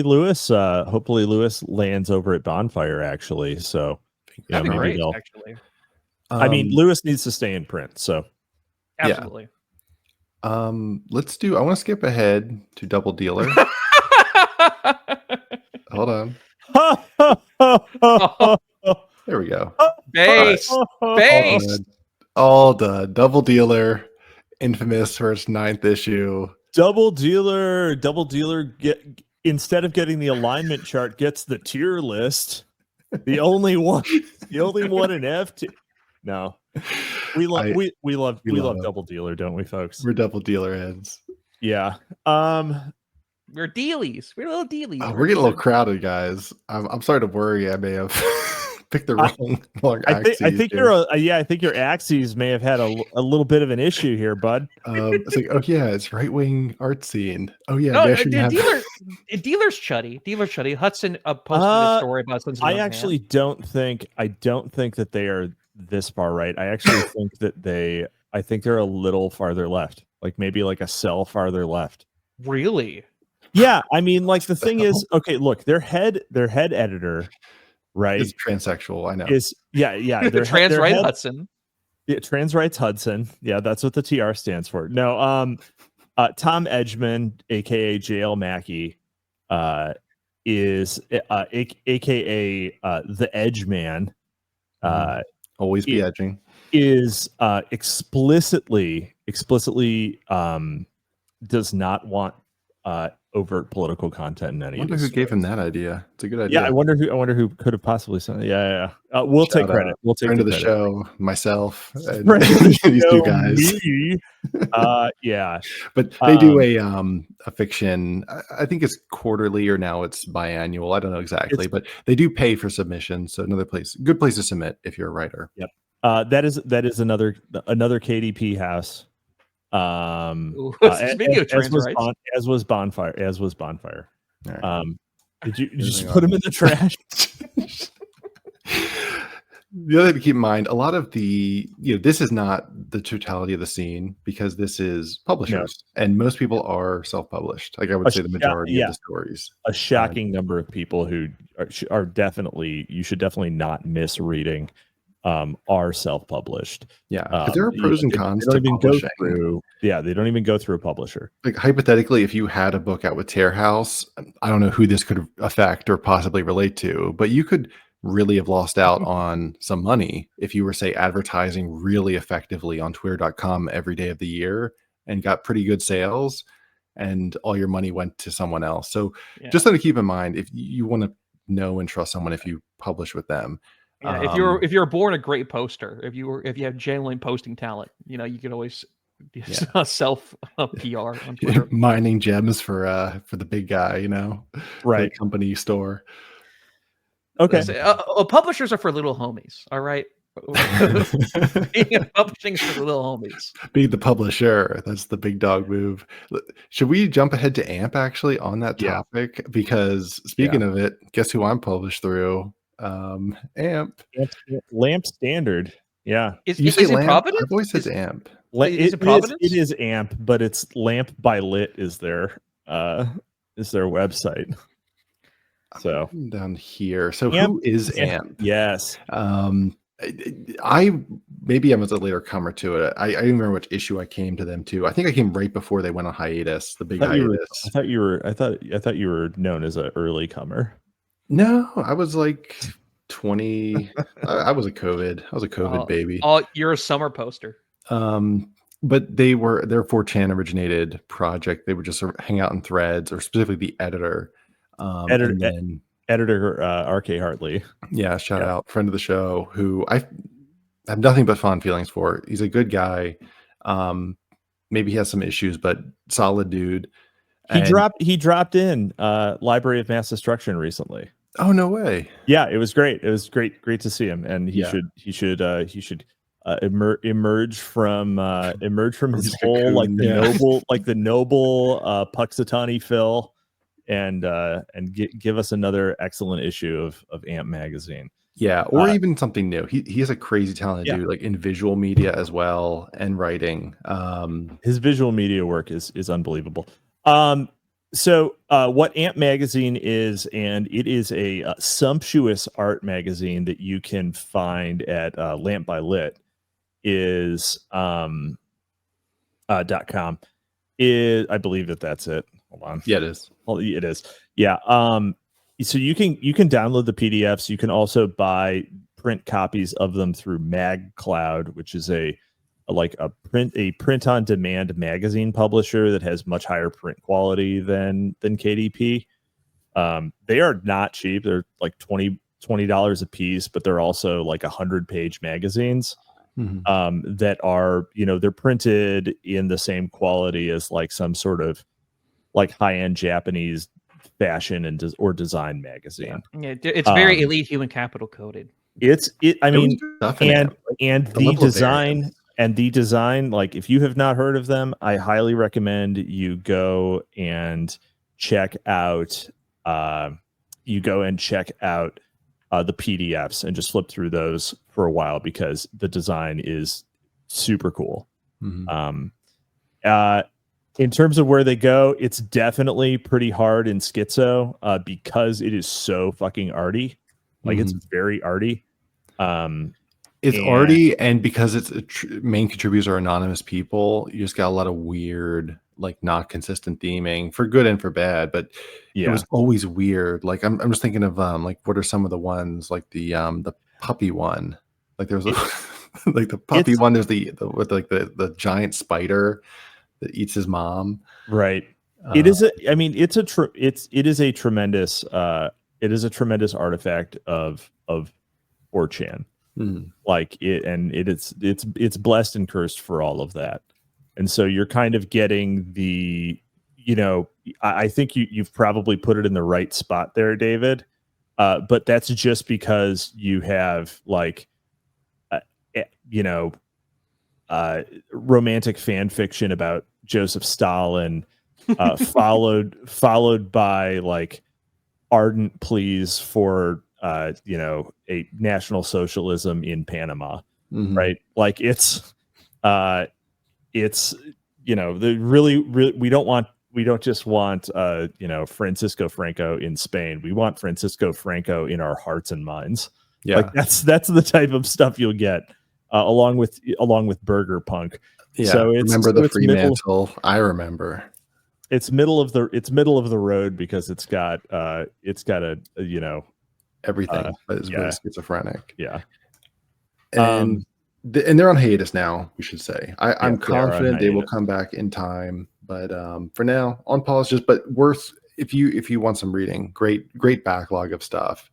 Lewis lands over at Bonfire actually. So that'd be great, actually. I mean, Lewis needs to stay in print, so absolutely. Let's do. I want to skip ahead to Double Dealer. Hold on. There we go. Base. All done. Double Dealer, infamous for its 9th issue. Double Dealer instead of getting the alignment chart, gets the tier list. The only one in F2. No, we love Double Dealer, don't we, folks? We're Double Dealer heads. Yeah. We're dealies. We're little dealies. We're getting a little crowded, guys. I'm starting to worry. I may have picked the wrong axes. I think I think your axes may have had a little bit of an issue here, bud. It's like, oh yeah, it's right wing art scene. Oh yeah, no, dealer's chuddy. Dealer's chuddy. Hudson posted a story about Sons of I actually don't think that they are this far right. I actually think that they're a little farther left, like maybe like a cell farther left. Really? Yeah, I mean, like the thing is, okay, look, their head editor, right? Is transsexual. I know. Their trans right Hudson. Yeah, trans rights Hudson. Yeah, that's what the TR stands for. No, Tom Edgman, aka JL Mackey, is aka the Edge Man. Always be edging. Is explicitly does not want overt political content in any. I wonder who gave him that idea. It's a good idea. Yeah, I wonder who could have possibly said it. Yeah. We'll take credit. We'll take friend of the show, myself, and these two guys. Yeah, but they do a fiction. I think it's quarterly or now it's biannual. I don't know exactly, but they do pay for submissions. So good place to submit if you're a writer. Yep. That is another KDP house. Speaking of trans rights, as was Bonfire. Right. Did you just put them in the trash? The other thing to keep in mind, a lot of this is not the totality of the scene because this is publishers, and most people are self-published. Like I would say, the majority of the stories. A shocking number of people who are definitely, you should definitely not miss reading. Are self-published. Yeah, there are pros and cons to publishing. They don't even go through a publisher. Like hypothetically, if you had a book out with Tear House, I don't know who this could affect or possibly relate to, but you could really have lost out on some money if you were, say, advertising really effectively on twitter.com every day of the year and got pretty good sales, and all your money went to someone else. So just something to keep in mind if you want to know and trust someone if you publish with them. Yeah, if you're born a great poster, if you have genuine posting talent, you can always self PR on Twitter. Mining gems for the big guy, right? Company store. Okay. Publishers are for little homies. All right. Publishing is for little homies. Being the publisher, that's the big dog move. Should we jump ahead to AMP actually on that topic? Because speaking of it, guess who I'm published through? AMP. Lamp Standard. Yeah. Is it Providence? I've always said AMP. Is it Providence? It is AMP, but it's Lamp by Lit is their website. So down here. So who is AMP? Yes. I was a later comer to it. I don't remember which issue I came to them to. I think I came right before they went on hiatus, the big hiatus. I thought you were known as an early comer. No, I was like 20. I was a COVID baby. Oh, you're a summer poster. But they're 4chan originated project. They would just sort of hang out in threads, or specifically the editor. Editor RK Hartley. Yeah, shout out, friend of the show, who I have nothing but fond feelings for. He's a good guy. Maybe he has some issues, but solid dude. He dropped in Library of Mass Destruction recently. Oh, no way. Yeah, it was great. It was great to see him, and he should emerge from his hole like the noble Puxatani Phil, and give us another excellent issue of AMP magazine. Yeah, or even something new. He has a crazy talented dude, like in visual media as well and writing. His visual media work is unbelievable. So what AMP magazine is, and it is a sumptuous art magazine that you can find at Lamp by Lit, is .com. I believe that's it. Hold on. Yeah, it is. Well, it is. Yeah. So you can download the PDFs. You can also buy print copies of them through MagCloud, which is a print on demand magazine publisher that has much higher print quality than KDP. They are not cheap. They're like $20 a piece, but they're also like 100-page magazines that are, they're printed in the same quality as like some sort of like high-end Japanese fashion or design magazine. Yeah, it's very elite human capital coded. I mean, and the design design, like if you have not heard of them, I highly recommend you go and check out the PDFs and just flip through those for a while because the design is super cool. Mm-hmm. In terms of where they go, it's definitely pretty hard in Schizo because it is so fucking arty. Like it's very arty. It's arty, and because it's main contributors are anonymous people, you just got a lot of weird, like not consistent theming for good and for bad. But it was always weird. Like I'm just thinking of like what are some of the ones like the puppy one. Like there's like the puppy one. There's the with like the giant spider that eats his mom. Right. It is a tremendous artifact of 4chan. Like it's blessed and cursed for all of that. And so you're kind of getting I think you've probably put it in the right spot there, David. But that's just because you have like romantic fan fiction about Joseph Stalin, followed by like ardent pleas for a national socialism in Panama, right? Like it's we don't just want Francisco Franco in Spain. We want Francisco Franco in our hearts and minds. Yeah, like that's the type of stuff you'll get along with Burger Punk. Yeah, so remember the Fremantle? I remember. It's middle of the road because it's got a everything, but it's very schizophrenic. Yeah, and they're on hiatus now. We should say. I'm confident they will come back in time, but for now, on pause. But worth if you want some reading. Great backlog of stuff.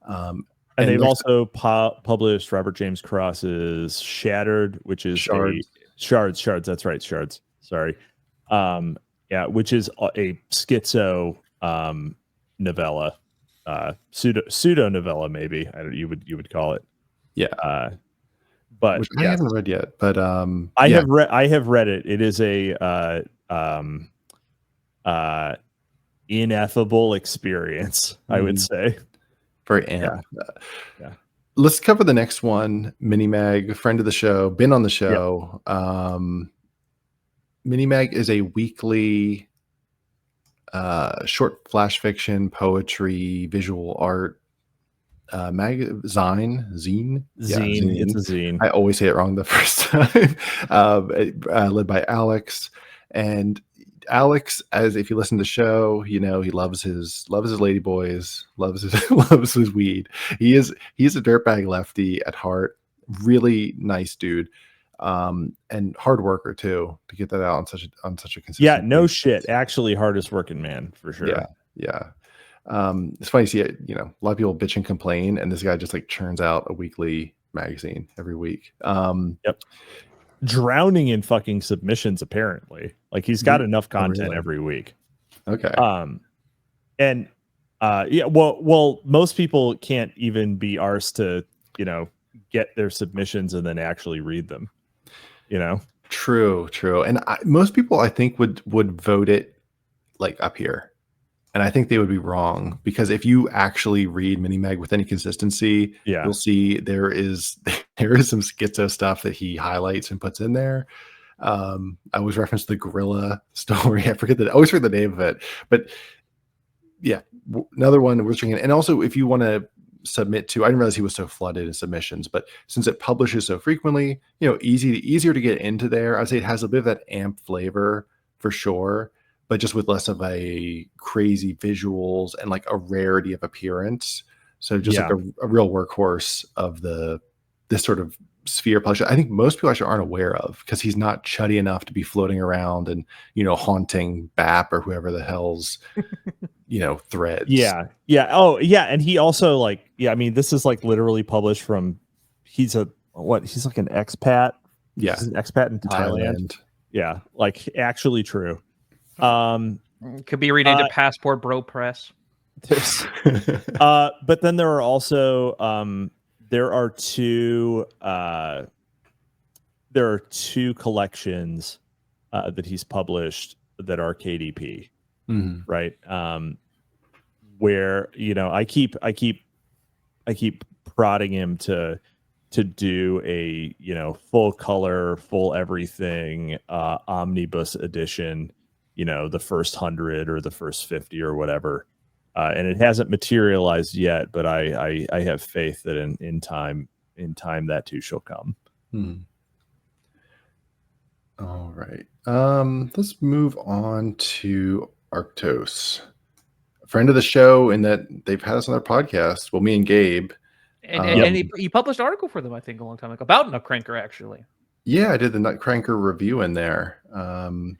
And they've also published Robert James Cross's Shattered, which is Shards. That's right, Shards. Sorry. Which is a schizo novella, pseudo novella, maybe you would call it. Yeah. But which I haven't read yet. But I have read it. It is a ineffable experience, I would say. Very amp. Yeah. Let's cover the next one. Minimag, friend of the show, been on the show. Yep. Minimag is a weekly short flash fiction, poetry, visual art zine. It's a zine. I always say it wrong the first time. Led by Alex. And Alex, as if you listen to the show, he loves his lady boys, loves his weed. He's a dirtbag lefty at heart. Really nice dude. And hard worker too, to get that out on such a consistent no basis. Shit, actually hardest working man for sure. Yeah. It's funny to see it, a lot of people bitch and complain, and this guy just like churns out a weekly magazine every week. Yep. Drowning in fucking submissions, apparently. Like he's got enough content every week. Okay. Well, most people can't even be arsed to, get their submissions and then actually read them. True. And most people, I think, would vote it like up here, and I think they would be wrong, because if you actually read Minimag with any consistency, you'll see there is some schizo stuff that he highlights and puts in there. I always reference the gorilla story. I always forget the name of it, but yeah, another one we're drinking. And also, if you want to submit to, I didn't realize he was so flooded in submissions, but since it publishes so frequently, easier to get into there. I'd say it has a bit of that amp flavor for sure, but just with less of a crazy visuals and like a rarity of appearance. So just like a real workhorse of this sort of sphere publisher. I think most people actually aren't aware of, because he's not chuddy enough to be floating around and haunting BAP or whoever the hell's threads. And he also this is like literally published from, he's like an expat. He's an expat in Thailand. Yeah, like actually true. Could be renamed to Passport Bro Press. But then there are also there are two collections that he's published that are KDP, right? Where I keep prodding him to do a full color, full everything omnibus edition, the first 100 or the first 50 or whatever, and it hasn't materialized yet, but I have faith that in time that too shall come. All right, let's move on to Arctos, a friend of the show in that they've had us on their podcast. Well, me and Gabe. And he published an article for them, I think, a long time ago about Nutcracker, actually. Yeah, I did the Nutcracker review in there. I'm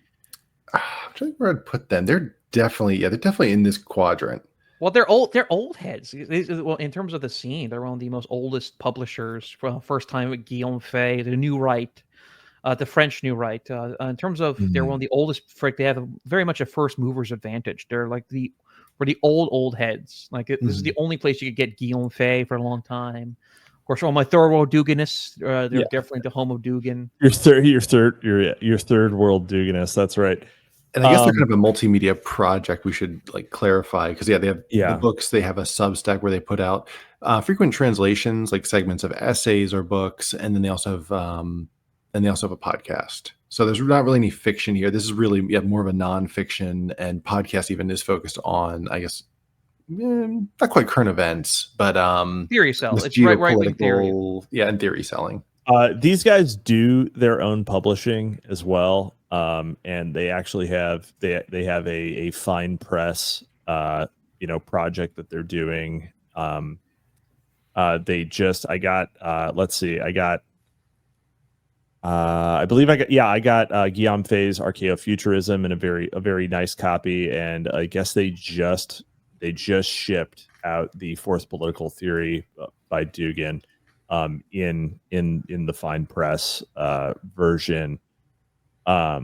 trying to where I'd put them. They're definitely in this quadrant. Well, they're old. They're old heads. Well, in terms of the scene, they're one of the most oldest publishers. First time with Guillaume Fay, the New Right, the French New Right. In terms of, they're one of the oldest. They have very much a first mover's advantage. They're like the old heads. Like this is the only place you could get Guillaume Fay for a long time. Of course, all my third world Duginists, they're definitely the home of Dugan. Your third world Duginists. That's right. And I guess they're kind of a multimedia project. We should clarify because they have the books. They have a Substack where they put out frequent translations, like segments of essays or books, and then they also have a podcast. So there's not really any fiction here. This is really more of a nonfiction, and podcast even is focused on, I guess, not quite current events, but theory sell. It's right-wing theory. Yeah, and theory selling. These guys do their own publishing as well, and they actually have they have a fine press project that they're doing. I believe I got Guillaume Fay's Archaeofuturism in a very nice copy, and I guess they just shipped out the Fourth Political Theory by Dugan in the fine press version. A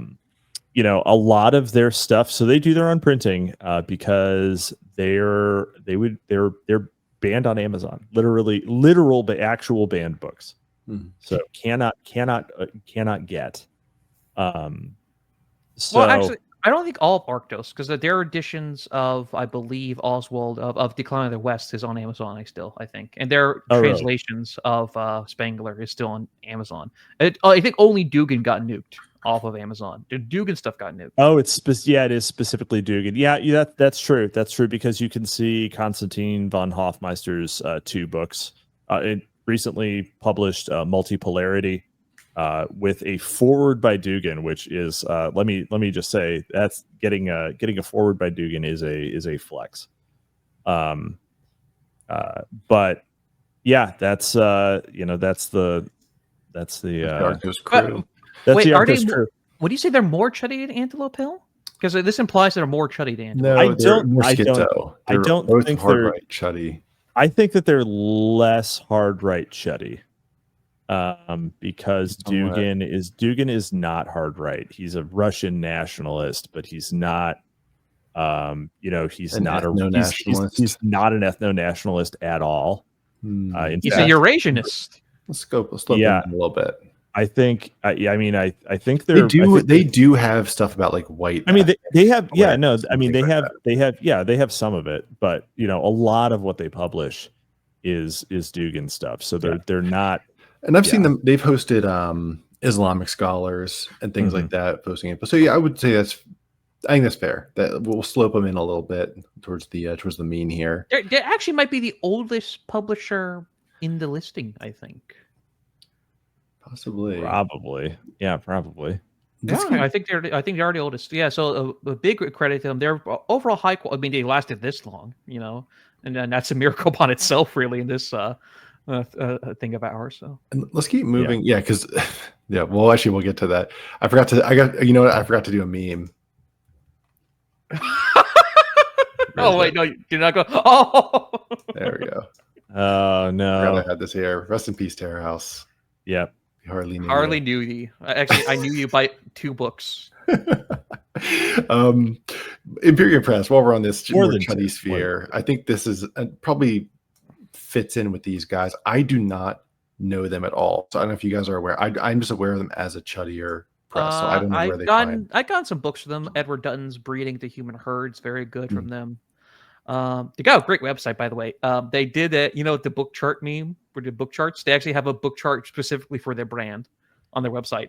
lot of their stuff, so they do their own printing because they're banned on Amazon, literal actual banned books. So cannot get. Well, actually, I don't think all of Arctos, because their editions of, I believe, Oswald of Decline of the West is on Amazon. I think, and their translations of Spangler is still on Amazon. I think only Dugan got nuked off of Amazon. The Dugan stuff got nuked. Oh, it is specifically Dugan. Yeah, that's true. That's true, because you can see Konstantin von Hofmeister's 2 books. It recently published Multipolarity with a forward by Dugan, which is let me just say that's getting a forward by Dugan is a flex. But yeah, that's the Arctos crew. That's the Arctos crew. Would you say they're more chuddy than Antelope Hill? Because this implies they're more chuddy than Antelope. No, I don't think they're right chuddy. I think that they're less hard right chuddy, because Dugan is not hard right. He's a Russian nationalist, but he's not. He's not an ethno-nationalist at all. He's a Eurasianist. Let's slope them a little bit. I think. I think they do have stuff about white. I mean, they have. Yeah, no. I mean, they have some of it, but a lot of what they publish is Dugan stuff. So they're not. And I've seen them. They've hosted Islamic scholars and things like that posting it. So I would say I think that's fair. That we'll slope them in a little bit towards the mean here. They actually might be the oldest publisher in the listing, I think. Probably. Yeah, probably. Yeah, I think they're the oldest. Yeah, so a big credit to them. They're overall high quality. I mean, they lasted this long, and that's a miracle upon itself, really, in this thing of ours. So and let's keep moving. Yeah, because well, actually, we'll get to that. I forgot to do a meme. Oh wait, no, you did not go. Oh, there we go. Oh no, I had this here. Rest in peace, Terror House. Yep. Hardly knew you. Actually, I knew you by 2 books. Imperium Press. While we're on this more chuddy sphere, I think this is probably fits in with these guys. I do not know them at all, so I don't know if you guys are aware. I'm just aware of them as a chuddier press, so I don't know where they find. I got some books from them. Edward Dutton's Breeding the Human Herds, very good from them. They got a great website, by the way. They did it, the book chart meme for the book charts. They actually have a book chart specifically for their brand on their website.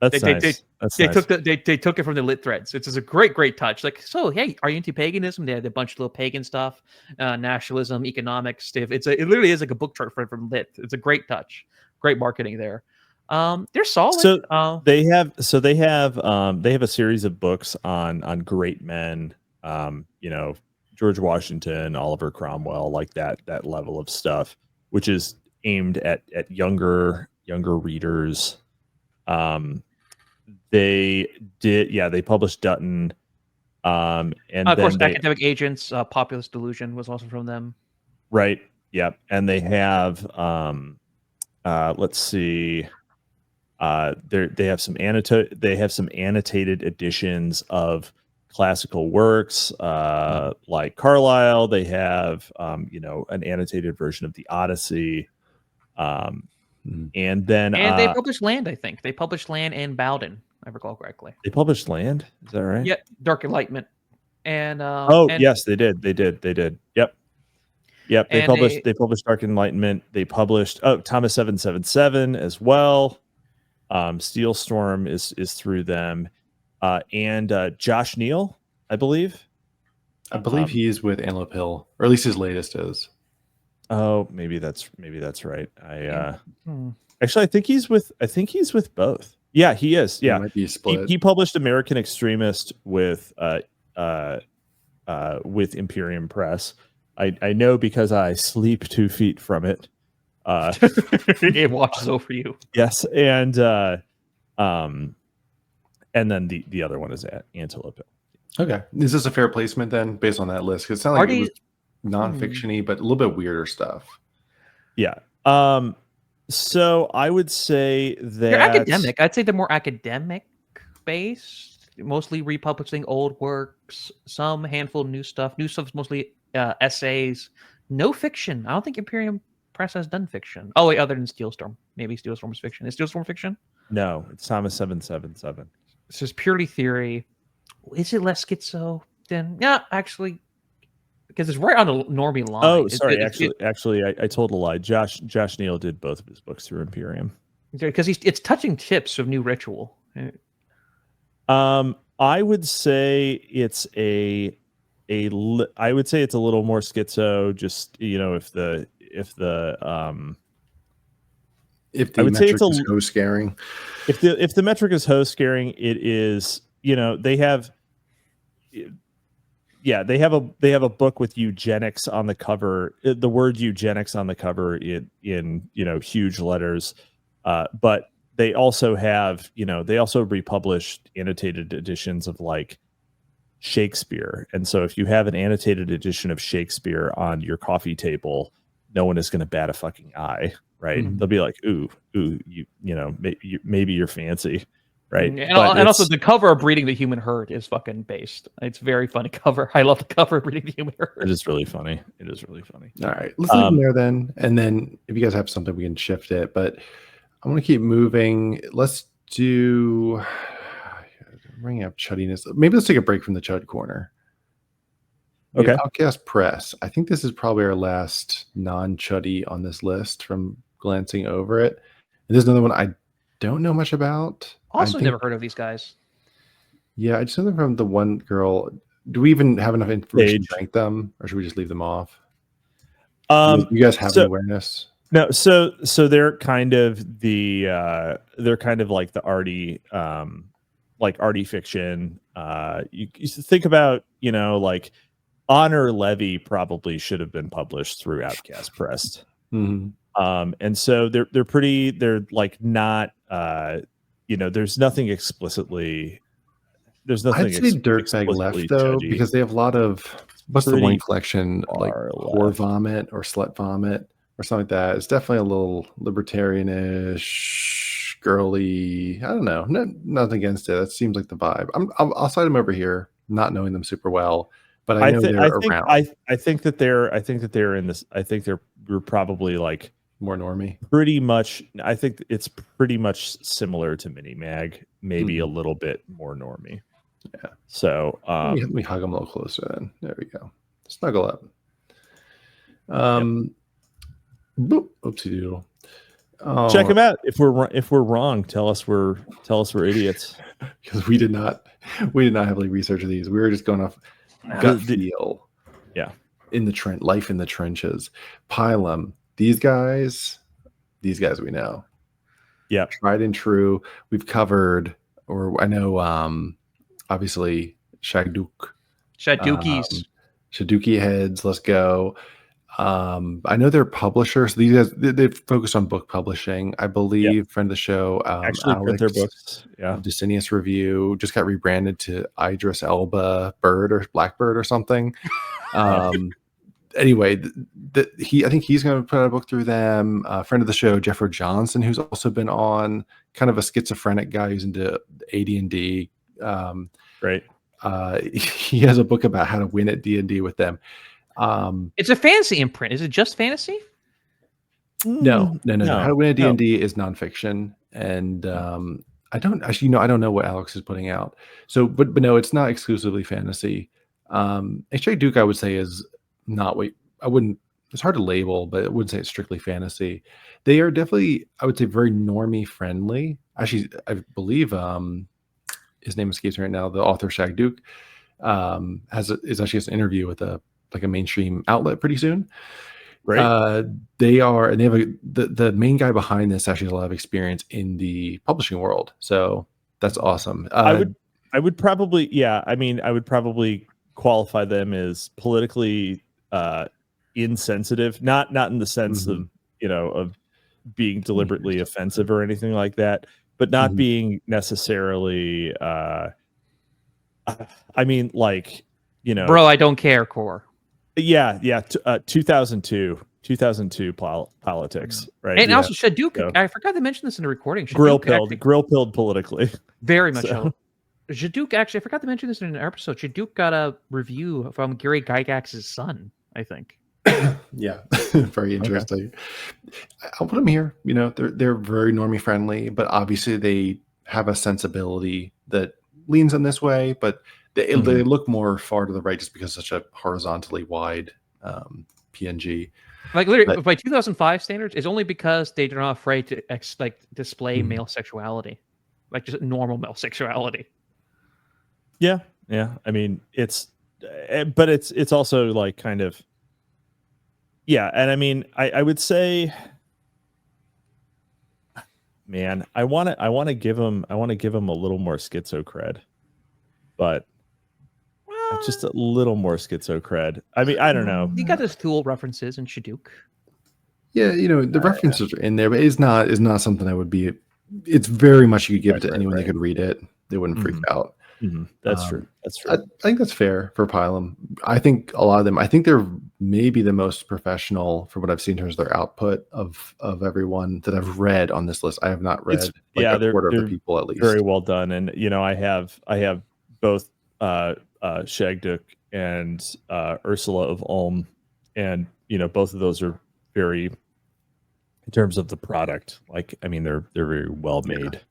That's nice. They took it from the lit threads. It's just a great touch. Like, so hey, are you into paganism? They had a bunch of little pagan stuff, nationalism, economics stuff. It literally is like a book chart from lit. It's a great touch, great marketing there. They're solid. So they have a series of books on great men. George Washington, Oliver Cromwell, like that level of stuff, which is aimed at younger readers. They published Dutton, and of course, Academic Agents, Populist Delusion was also from them. Right. Yep. And they have let's see. They have some annotated editions of classical works, like Carlyle. They have an annotated version of the Odyssey. And they published Land. I think they published Land and Bowden, if I recall correctly. They published Land. Is that right? Yeah, Dark Enlightenment. And yes, they did. Yep. They published Dark Enlightenment. They published Thomas 777 as well. Steel Storm is through them, and Josh Neal, I believe. I believe he's with Antelope Hill, or at least his latest is. Oh, maybe that's right. Actually, I think he's with both. Yeah, he is. Yeah, might be split. He published American Extremist with Imperium Press. I know because I sleep 2 feet from it. It watches over you. Yes, and then the other one is at Antelope Hill. Okay, is this a fair placement then, based on that list? Because it sounded like it was non-fiction-y, but a little bit weirder stuff. Yeah. So I would say that they're academic. I'd say they're more academic based, mostly republishing old works, some handful of new stuff. New stuff's mostly essays, no fiction. I don't think Imperium Press has done fiction. Oh wait, other than Steelstorm. Maybe Steelstorm is fiction. Is Steelstorm fiction? No, it's Thomas 777. It's just purely theory. Is it less schizo than? Yeah, actually, because it's right on the normie line. Oh, sorry. Actually, I told a lie. Josh Neal did both of his books through Imperium. Because it's touching tips of new ritual. I would say it's a little more schizo. Just if the metric is host scaring. If the metric is host scaring, it is. They have a book with eugenics on the cover. The word eugenics on the cover in huge letters. But they also have, they also republished annotated editions of like Shakespeare. And so if you have an annotated edition of Shakespeare on your coffee table, no one is going to bat a fucking eye, right? Mm-hmm. They'll be like, ooh, maybe you're fancy. Right. And also the cover of Breeding the Human Herd is fucking based. It's a very funny cover. I love the cover of Breeding the Human Herd. It is really funny. All right. Let's leave them there then. And then if you guys have something, we can shift it. But I want to keep moving. Let's do bring up chuddiness. Maybe let's take a break from the chud corner. Okay. Outcast Press. I think this is probably our last non-chuddy on this list from glancing over it. And there's another one I don't know much about. Also never heard of these guys. Yeah, I just know them from the one girl. Do we even have enough information to rank them, or should we just leave them off? You guys have an awareness? No, so they're kind of like the arty fiction. You think about, like Honor Levy probably should have been published through Outcast Press. Mm-hmm. And so they're like not there's nothing explicitly. I'd say Dirtbag left though, chudgy. because they have a lot of what's the one collection like Whore Vomit or Slut Vomit or something like that. It's definitely a little libertarianish, girly. I don't know. Nothing against it. That seems like the vibe. I'll cite them over here, not knowing them super well. but I know they're around. I think that they're in this. I think they're probably like more normie. Pretty much. I think it's pretty much similar to Mini Mag, maybe a little bit more normie. Yeah. So let me hug them a little closer then. There we go. Snuggle up. Boop. Oopsie doodle. Oh. Check them out. If we're wrong, tell us we're idiots. Because we did not heavily research these. We were just going off gut feel. Yeah. In the life in the trenches. Pilum. These guys we know. Yeah. Tried and true. We've covered, or I know obviously TOOKY'S. Shaduki heads, let's go. I know they're publishers. These guys they focus on book publishing. I believe friend of the show, actually print their books. Yeah. Dissident Review just got rebranded to Idris Elba Bird or Blackbird or something. Anyway, I think he's going to put out a book through them. Friend of the show, Jeffrey Johnson, who's also been on, kind of a schizophrenic guy who's into AD&D. Right. He has a book about how to win at D&D with them. It's a fantasy imprint. Is it just fantasy? No. How to Win at D&D is nonfiction, and I don't know what Alex is putting out. So, but no, it's not exclusively fantasy. H.J. Duke, I would say, is not. I wouldn't. It's hard to label, but I wouldn't say it's strictly fantasy. They are definitely, I would say, very normie friendly. Actually, I believe his name escapes me right now. The author Shag Duke has an interview with a mainstream outlet pretty soon. Right. They have the main guy behind this actually has a lot of experience in the publishing world. So that's awesome. I would probably qualify them as politically insensitive, not in the sense of being deliberately offensive or anything like that, but not being necessarily Bro, I don't care core. Yeah. 2002 politics, right? And also Shaduk, I forgot to mention this in the recording. Grill pilled politically. Very much so. Shaduk, actually, I forgot to mention this in an episode. Shaduk got a review from Gary Gygax's son, I think. Yeah, very interesting. Okay. I'll put them here. They're very normie friendly, but obviously they have a sensibility that leans in this way, but they look more far to the right just because it's such a horizontally wide PNG. Like literally, by 2005 standards, it's only because they're not afraid to display male sexuality, like just normal male sexuality. Yeah. I mean, it's also like kind of, yeah. And I mean, I would say, man, I want to give them a little more schizo cred, but just a little more schizo cred. I mean, I don't know. You got those Thule references in Shaduk. Yeah, the references are in there, but it's not something I would be. It's very much you could give it to anyone that could read it. They wouldn't freak out. That's true. I think that's fair for Pilum. I think a lot of them. I think they're maybe the most professional from what I've seen in terms of their output of everyone that I've read on this list. I have not read a quarter of the people at least. Very well done, and I have both Shagduk and Ursula of Ulm, and both of those are very, in terms of the product, like, I mean, they're very well made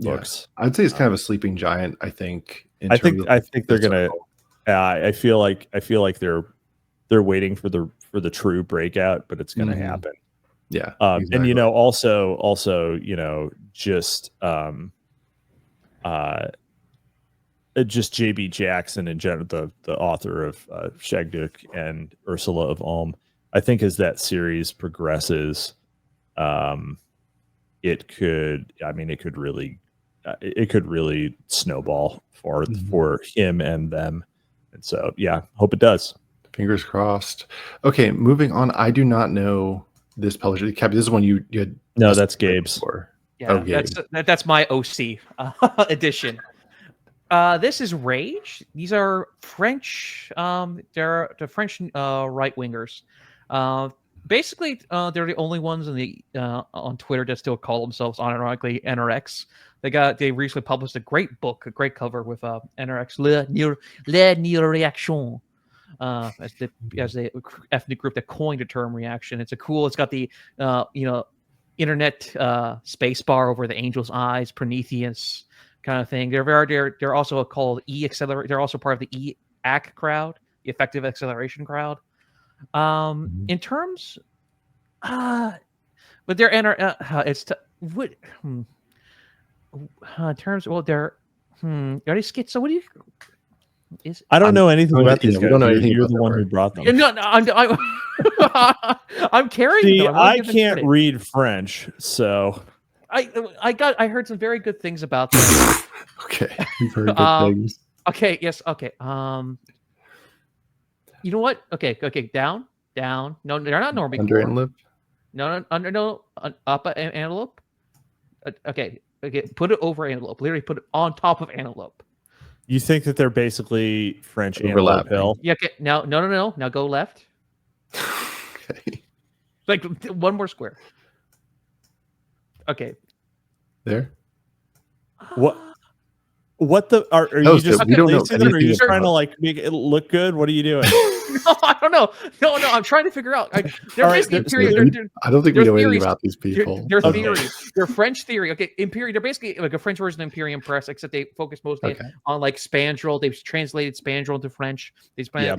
books. Yeah. I'd say it's kind of a sleeping giant. I think they're gonna. I feel like they're waiting for the true breakout, but it's gonna happen. Yeah, exactly. And also just just JB Jackson and the author of Shagduk and Ursula of Ulm. I think as that series progresses, it could really snowball for him and them. And so, yeah, hope it does. Fingers crossed. Okay, moving on. I do not know this publisher. Cap, this is one you had. No, that's Gabe's. Yeah, that's my OC edition. This is Rage. These are French. They're the French right wingers. Basically, they're the only ones on Twitter that still call themselves unironically NRX. They recently published a great book, a great cover with NRX Le New Reaction. as the ethnic group that coined the term reaction. It's got the internet space bar over the angel's eyes, Prometheus kind of thing. They're also called E-accelerate. They're also part of the E-AC crowd, the effective acceleration crowd. In terms, but they're in terms. Well, they're are they schizo? What do you? I don't know anything about these guys. We don't know anything. You're the one who brought them. No, I'm carrying See, them. I can't read French, so I heard some very good things about them. Okay, you've heard good things. Okay, yes, okay. You know what? Okay, down. No, they're not Norby. Under Antelope? No, up Antelope. Okay, put it over Antelope. Literally put it on top of Antelope. You think that they're basically French Antelope Hill? Yeah, okay. No. Now go left. Okay. Like one more square. Okay. There? What the are you just we don't know are you just trying to like make it look good? What are you doing? No, I don't know. No, I'm trying to figure out. They're basically Imperium. I don't think we know anything about these people. They're theories. They're French theory. Okay, Imperium. They're basically like a French version of Imperium Press, except they focus mostly on like Spandrel. They've translated Spandrel into French.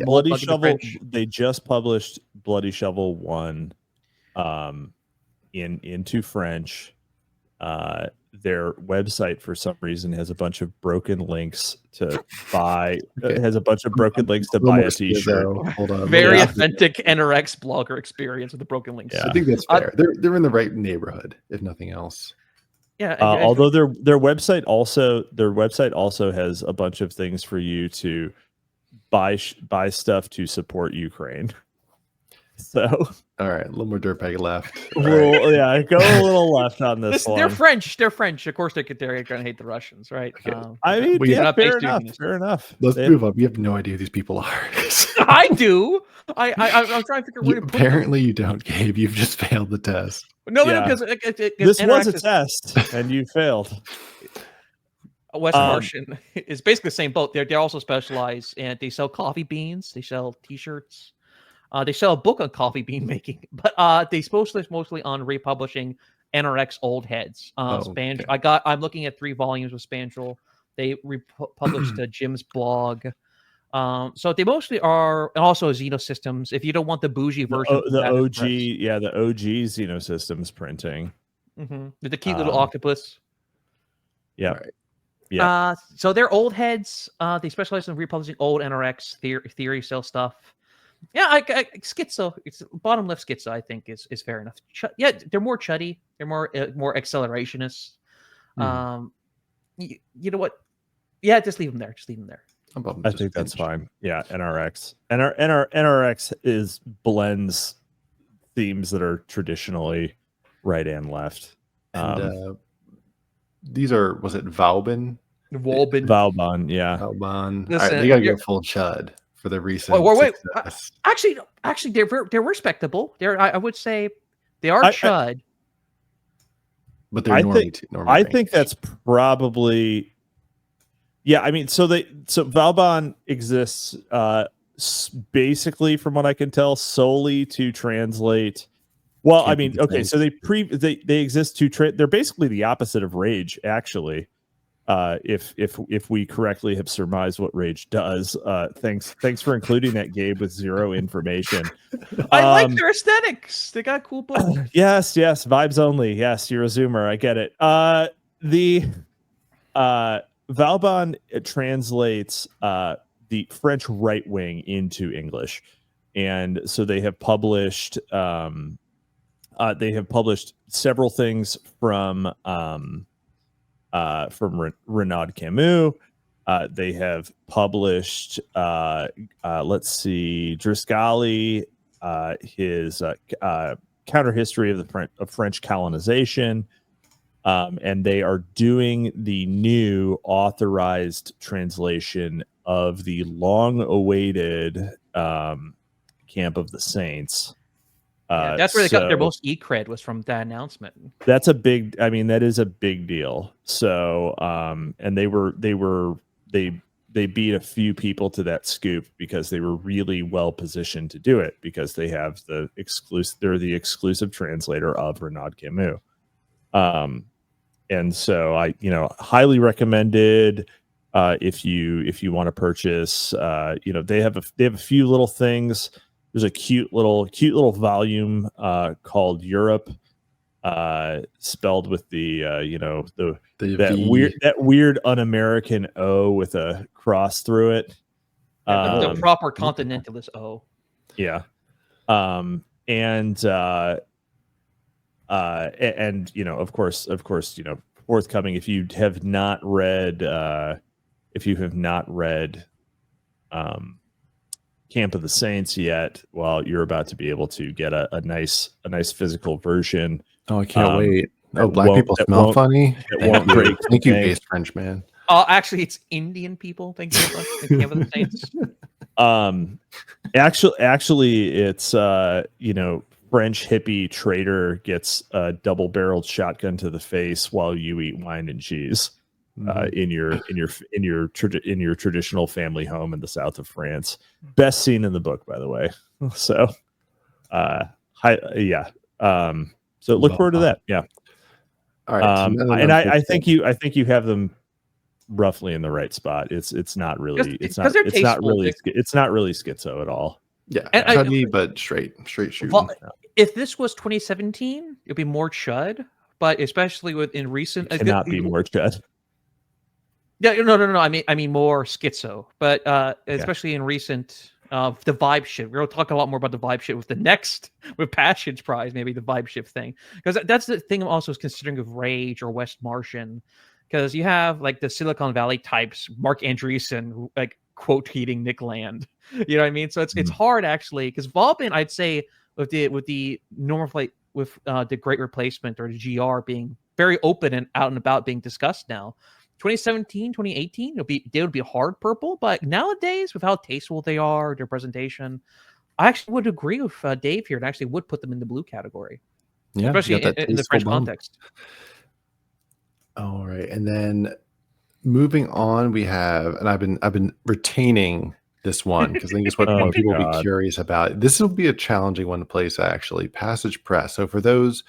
Bloody Shovel. They just published Bloody Shovel 1 into French. Their website for some reason has a bunch of broken links to buy. Has a bunch of broken links to buy a t-shirt. Hold on. Very authentic NRX blogger experience with the broken links. Yeah. I think that's fair. They're in the right neighborhood, if nothing else. Yeah. Although their website also has a bunch of things for you to buy stuff to support Ukraine. So all right, a little more dirtbag left. Well, yeah, go a little left on this one. They're French. Of course, they're going to hate the Russians, right? Okay. I mean, fair enough. Let's move on. We have no idea who these people are. I do. I'm trying to figure where to put them. Apparently, you don't, Gabe. You've just failed the test. No, because this was a test, and you failed. West Martian is basically the same boat. They also specialize and they sell coffee beans. They sell T-shirts. They sell a book on coffee bean making, but they focus mostly on republishing NRX old heads. Okay. I'm looking at 3 volumes of Spandrel. They published Jim's blog. So they mostly are, and also Xenosystems. If you don't want the bougie version, the OG Xenosystems printing, with the cute little octopus. Yeah. Right. Yeah. So they're old heads. They specialize in republishing old NRX theory cell stuff. Yeah, schizo. It's bottom left schizo. I think is fair enough. They're more chuddy. They're more accelerationists. You know what? Yeah, just leave them there. I think that's fine. Yeah, NRX. NRX blends themes that are traditionally right and left. And these are, was it Valbon? Valbon, yeah. Valbon. All right, they gotta go full chud for the recent. Wait. Actually, they're respectable. I would say they are chud. But they're normally I think that's probably. Yeah, I mean, so Valbon exists basically, from what I can tell, solely to translate. Well, I mean, okay, so they exist to they're basically the opposite of Rage, actually. If we correctly have surmised what Rage does. Thanks for including that, Gabe, with zero information. I like their aesthetics. They got cool books. Yes, vibes only. Yes, you're a zoomer. I get it. The Valbon translates the French right wing into English, and so they have published several things from Renaud Camus. They have published, let's see, Driscoll, his counter history of French colonization. And they are doing the new authorized translation of the long-awaited Camp of the Saints. That's where they got their most e-cred, was from that announcement. That is a big deal. So, and they they beat a few people to that scoop because they were really well positioned to do it because they have they're the exclusive translator of Renaud Camus. And so I, highly recommended if you want to purchase. They have a few little things. There's a cute little volume called Europe, spelled with that weird un-American O with a cross through it. The proper continentalist O. Yeah. And of course, forthcoming. If you have not read, Camp of the Saints yet, well, you're about to be able to get a nice physical version. Oh, I can't wait. Oh, black people smell funny. Thank you, Base French man. Actually, it's Indian people. Thank you very much. Camp of the Saints. Actually, it's French hippie trader gets a double-barreled shotgun to the face while you eat wine and cheese in your traditional family home in the south of France. Best scene in the book, by the way. So, so look forward to that. Yeah. All right. And I think you have them roughly in the right spot. It's not really schizo at all. Yeah, chuddy, but straight shooting. Well, if this was 2017, it'd be more chud. But especially in recent, it cannot be more chud. Yeah, no. I mean more schizo. But especially in recent, the vibe shift. We're going to talk a lot more about the vibe shift with Passage Prize, maybe the vibe shift thing, because that's the thing I'm also considering of Rage or West Martian, because you have like the Silicon Valley types, Mark Andreessen, who, like, quote tweeting Nick Land. You know what I mean? So it's hard actually, because Valbon, I'd say with the normal flight with the Great Replacement or the GR being very open and out and about being discussed now. 2017, 2018, they would be hard purple, but nowadays with how tasteful they are, their presentation, I actually would agree with Dave here and actually would put them in the blue category. Yeah, especially in the French context. All right, and then moving on, we have, and I've been retaining this one because I think it's what people will be curious about. This will be a challenging one to place, actually. Passage Press. So for those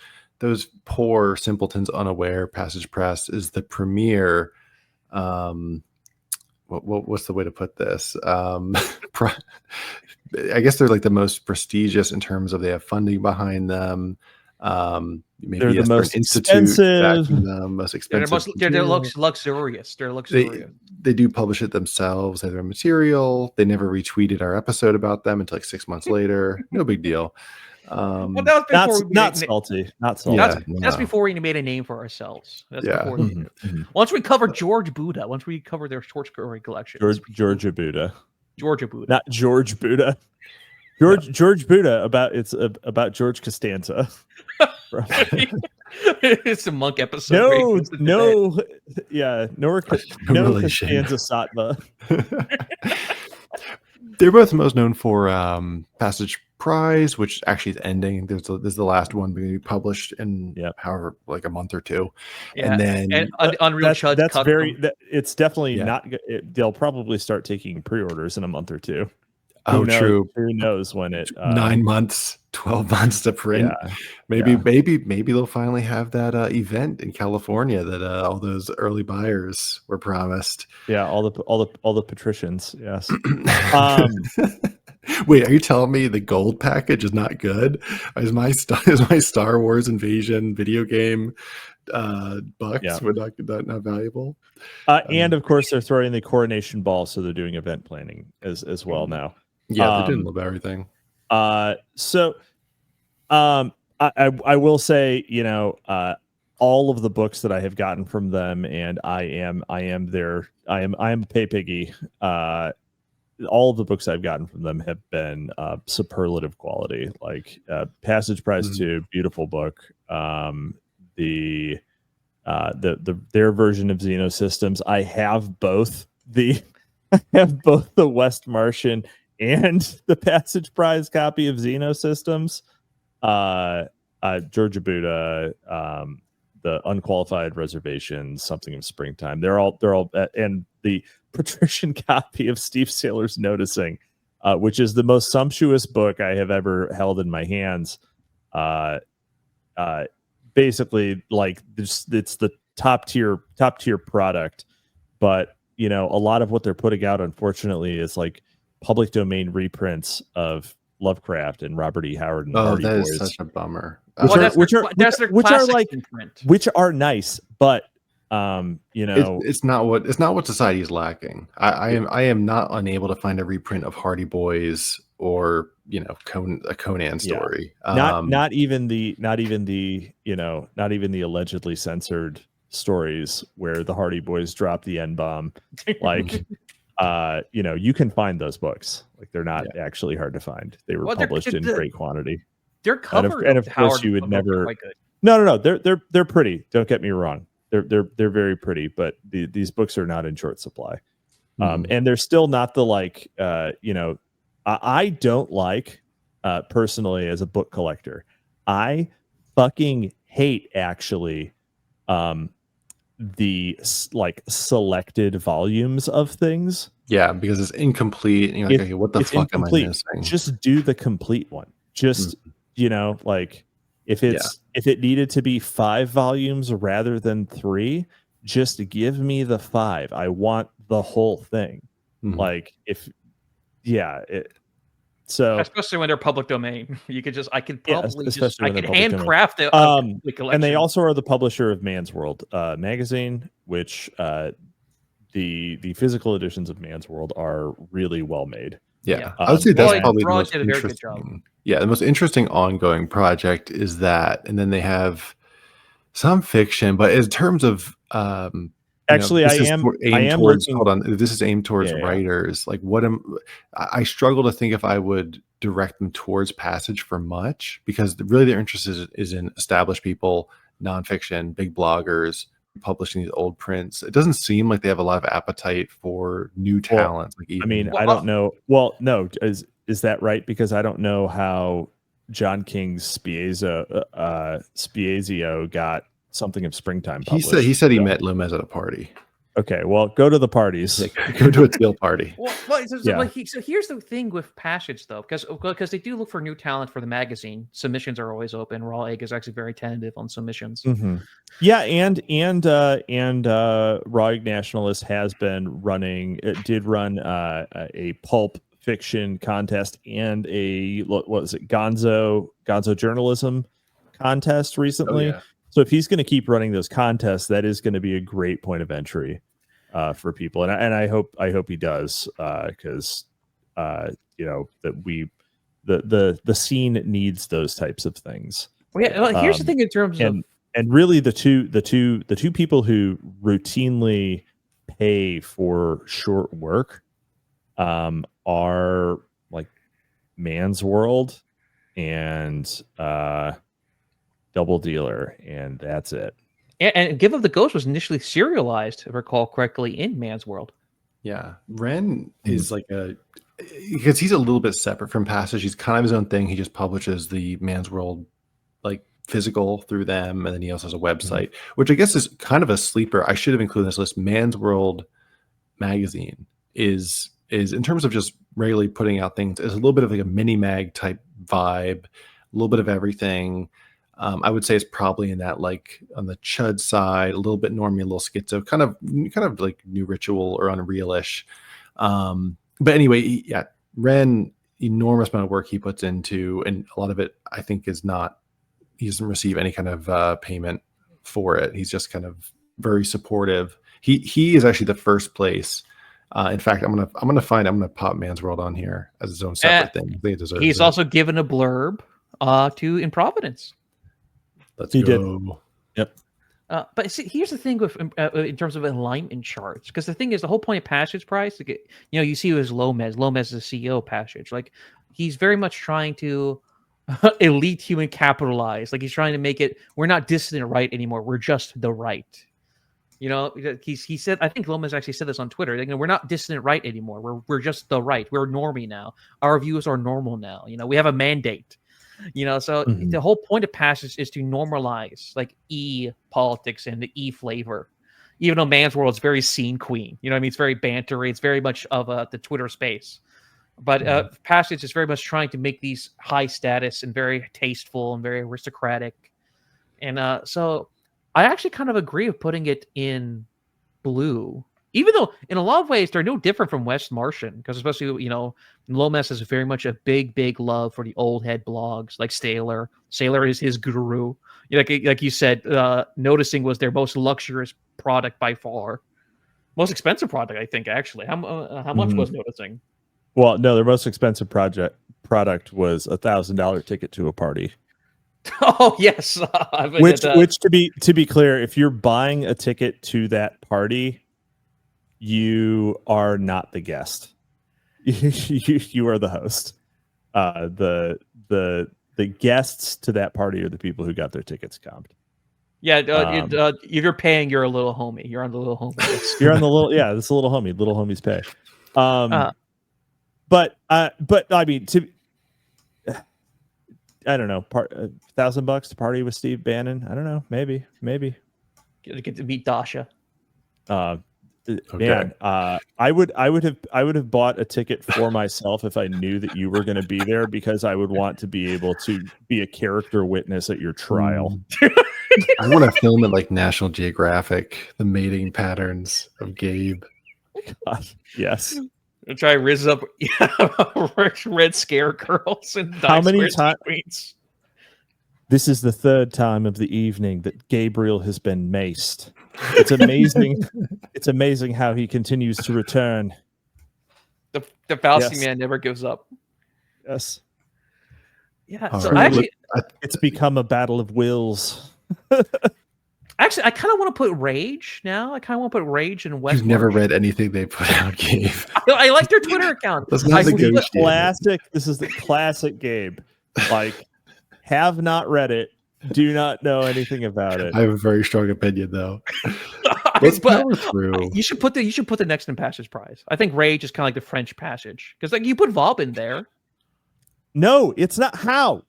poor simpletons unaware, Passage Press is the premier. What's the way to put this? I guess they're like the most prestigious in terms of they have funding behind them. Maybe they're the most expensive. Most expensive. They're luxurious. They're luxurious. They do publish it themselves. They have their material. They never retweeted our episode about them until like 6 months later. No big deal. Well, that was before not salty. That's before we made a name for ourselves. That's before once we covered George Buddha, once we covered their short story collection. Georgia Buddha. Not George Buddha. George Buddha about George Costanza. It's a monk episode. No Costanza Sattva. They're both most known for Passage Prize, which actually is ending. This is the last one being published in however like a month or two, and then Unreal Chud. It's definitely not. They'll probably start taking pre-orders in a month or two. True. Who knows when it 9 months, 12 months to print. Yeah. Maybe they'll finally have that event in California that all those early buyers were promised. Yeah, all the patricians. Yes. Wait, are you telling me the gold package is not good? Is my Star Wars Invasion video game bucks were not valuable? And of course, they're throwing the coronation ball, so they're doing event planning as well now. Yeah, they didn't love everything. I will say, all of the books that I have gotten from them, and I am a pay piggy. All of the books I've gotten from them have been superlative quality. Like Passage Prize 2, beautiful book. Their version of Xenosystems. I have both the West Martian and the Passage Prize copy of Xenosystems. Georgia Buddha, the Unqualified Reservations, Something of Springtime. They're all and the patrician copy of Steve Saylor's Noticing, which is the most sumptuous book I have ever held in my hands. Basically, like it's the top tier product, but a lot of what they're putting out, unfortunately, is like public domain reprints of Lovecraft and Robert E. Howard and Hardy that Boys. is such a bummer. Which are imprint. Which are nice, but it's not what society is lacking. I am not unable to find a reprint of Hardy Boys or a Conan story. Not even the allegedly censored stories where the Hardy Boys drop the N-bomb. Like you can find those books. Like they're not actually hard to find. They were published in great quantity. They're covered, and of course you would never. No. They're pretty. Don't get me wrong. They're very pretty, but these books are not in short supply. And they're still not the I don't like personally as a book collector. I fucking hate actually the selected volumes of things. Yeah, because it's incomplete. And you're like, okay, what the fuck incomplete. Am I missing? Just do the complete one. Just if it needed to be 5 volumes rather than 3, just give me the 5. I want the whole thing. So especially when they're public domain, I could handcraft it. And they also are the publisher of Man's World magazine, which the physical editions of Man's World are really well made. Yeah. I would say that's probably the most interesting. Yeah, the most interesting ongoing project is that, and then they have some fiction, but in terms of actually, this is aimed towards writers. Like, I struggle to think if I would direct them towards Passage for much, because really their interest is in established people, nonfiction, big bloggers publishing these old prints. It doesn't seem like they have a lot of appetite for new talent. I don't know. Well, no, is that right? Because I don't know how John King's Spiezio got something of Springtime published. He said he met Lomez at a party. Okay, well, go to the parties. Go to a teal party. So here's the thing with Passage, though, because they do look for new talent for the magazine. Submissions are always open. Raw Egg is actually very tentative on submissions. Mm-hmm. Yeah, and Raw Egg Nationalist has been running. It did run a pulp fiction contest and a Gonzo journalism contest recently. Oh, yeah. So if he's going to keep running those contests, that is going to be a great point of entry for people, and I hope he does, because that the scene needs those types of things. Well, yeah. Here's the thing in terms of, and really the two people who routinely pay for short work are like Man's World and Double Dealer, and that's it. And Give of the Ghost was initially serialized, if I recall correctly, in Man's World. Yeah, Ren is because he's a little bit separate from Passage. He's kind of his own thing. He just publishes the Man's World physical through them, and then he also has a website, which I guess is kind of a sleeper. I should have included in this list. Man's World magazine is in terms of just regularly putting out things, is a little bit of a mini mag type vibe, a little bit of everything. I would say it's probably in that on the chud side, a little bit normie, a little schizo, kind of like New Ritual or Unreal-ish. But anyway, Ren, enormous amount of work he puts into, and a lot of it I think he doesn't receive any kind of payment for it. He's just kind of very supportive. He is actually the first place. In fact, I'm gonna pop Man's World on here as its own separate thing. I think it deserves He's it. also given a blurb to Improvidence. He did. Yep. But see, here's the thing with in terms of alignment charts, because the thing is, the whole point of Passage Price, you see, was Lomez. Lomez is the CEO of Passage. He's very much trying to elite human capitalize. He's trying to make it. We're not dissident right anymore. We're just the right. He said. I think Lomez actually said this on Twitter. We're not dissident right anymore. We're just the right. We're normie now. Our views are normal now. We have a mandate. So the whole point of Passage is to normalize E politics and the E flavor. even though Man's World is very scene queen. You know what I mean? It's very bantery. It's very much of the Twitter space. But Passage is very much trying to make these high status and very tasteful and very aristocratic. And so I actually kind of agree with putting it in blue, even though in a lot of ways they're no different from West Martian, because especially, Lomas has very much a big love for the old head blogs like Sailor. Sailor is his guru. Like you said, Noticing was their most luxurious product by far. Most expensive product, I think, actually. How much was Noticing? Well, no, their most expensive product was $1,000 ticket to a party. Oh yes, which to be clear, if you're buying a ticket to that party, you are not the guest. you are the host. The guests to that party are the people who got their tickets comped. Yeah, if you're paying, you're a little homie. You're on the little homie list. You're on the little it's a little homie. Little homies pay. But I mean, I don't know, $1,000 to party with Steve Bannon. I don't know, maybe get to meet Dasha. Man, I would have bought a ticket for myself if I knew that you were going to be there, because I would want to be able to be a character witness at your trial. I want to film it like National Geographic, the mating patterns of Gabe. God, yes. I'll try riz up red scare girls and how many times? This is the third time of the evening that Gabriel has been maced. It's amazing. It's amazing how he continues to return. The Fausty man never gives up. Yes. Yeah. All so right. It's become a battle of wills. Actually, I kind of want to put Rage now. I kind of want to put Rage in West. You've never read anything they put out, Gabe. I like their Twitter account. That's not the classic. This is the classic Gabe. Like, have not read it. Do not know anything about it. I have a very strong opinion, though. Let's power through. You should put the Next in Passage prize. I think Rage is kind of like the French Passage, because like you put Valbon there. No, it's not. How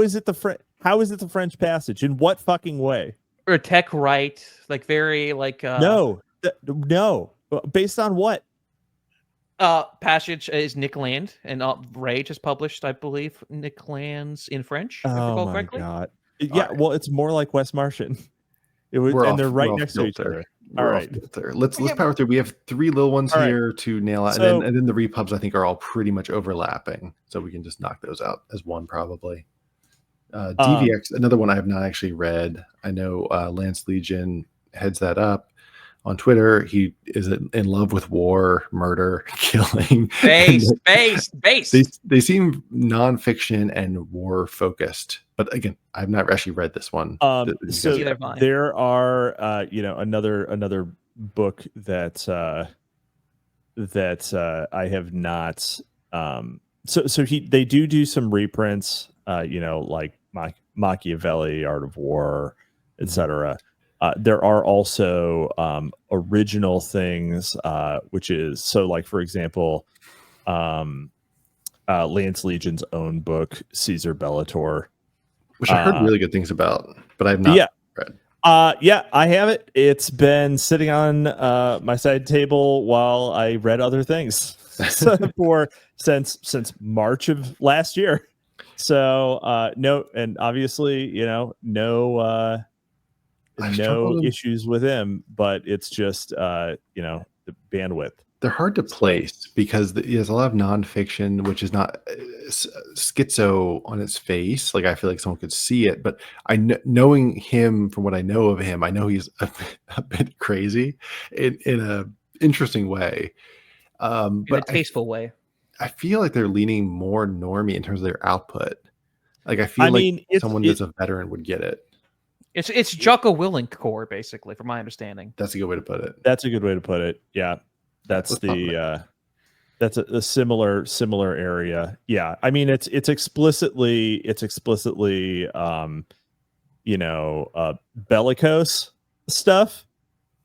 is it the French? How is it the French Passage? In what fucking way? Or tech right, like very like no. Based on what? Passage is Nick Land, and Rage is published, I believe, Nick Land's in French. Oh my god! Yeah, well, it's more like West Martian. It was, and they're right next to each other. All right, let's power through. We have 3 little ones here to nail out, and then the repubs I think are all pretty much overlapping, so we can just knock those out as one probably. DVX, another one I have not actually read. I know Lance Legion heads that up on Twitter. He is in love with war, murder, killing. Base. They seem nonfiction and war focused, but again, I've not actually read this one. So there are, another book that I have not. They do some reprints. Like Machiavelli, Art of War, etc. There are also original things, which is so like, for example, Lance Legion's own book, Caesar Bellator, which I heard really good things about, but I've not read. I have it. It's been sitting on my side table while I read other things since March of last year. So no, and obviously, no issues with him, but it's just the bandwidth. They're hard to place because there's a lot of nonfiction, which is not schizo on its face. Like I feel like someone could see it, but knowing him from what I know of him, I know he's a bit crazy in a interesting way, but in a tasteful way. I feel like they're leaning more normie in terms of their output. Like I feel like someone that's a veteran would get it. It's Jocko Willink core, basically, from my understanding. That's a good way to put it. That's a good way to put it. Yeah, that's that's a similar area. Yeah, I mean it's explicitly bellicose stuff,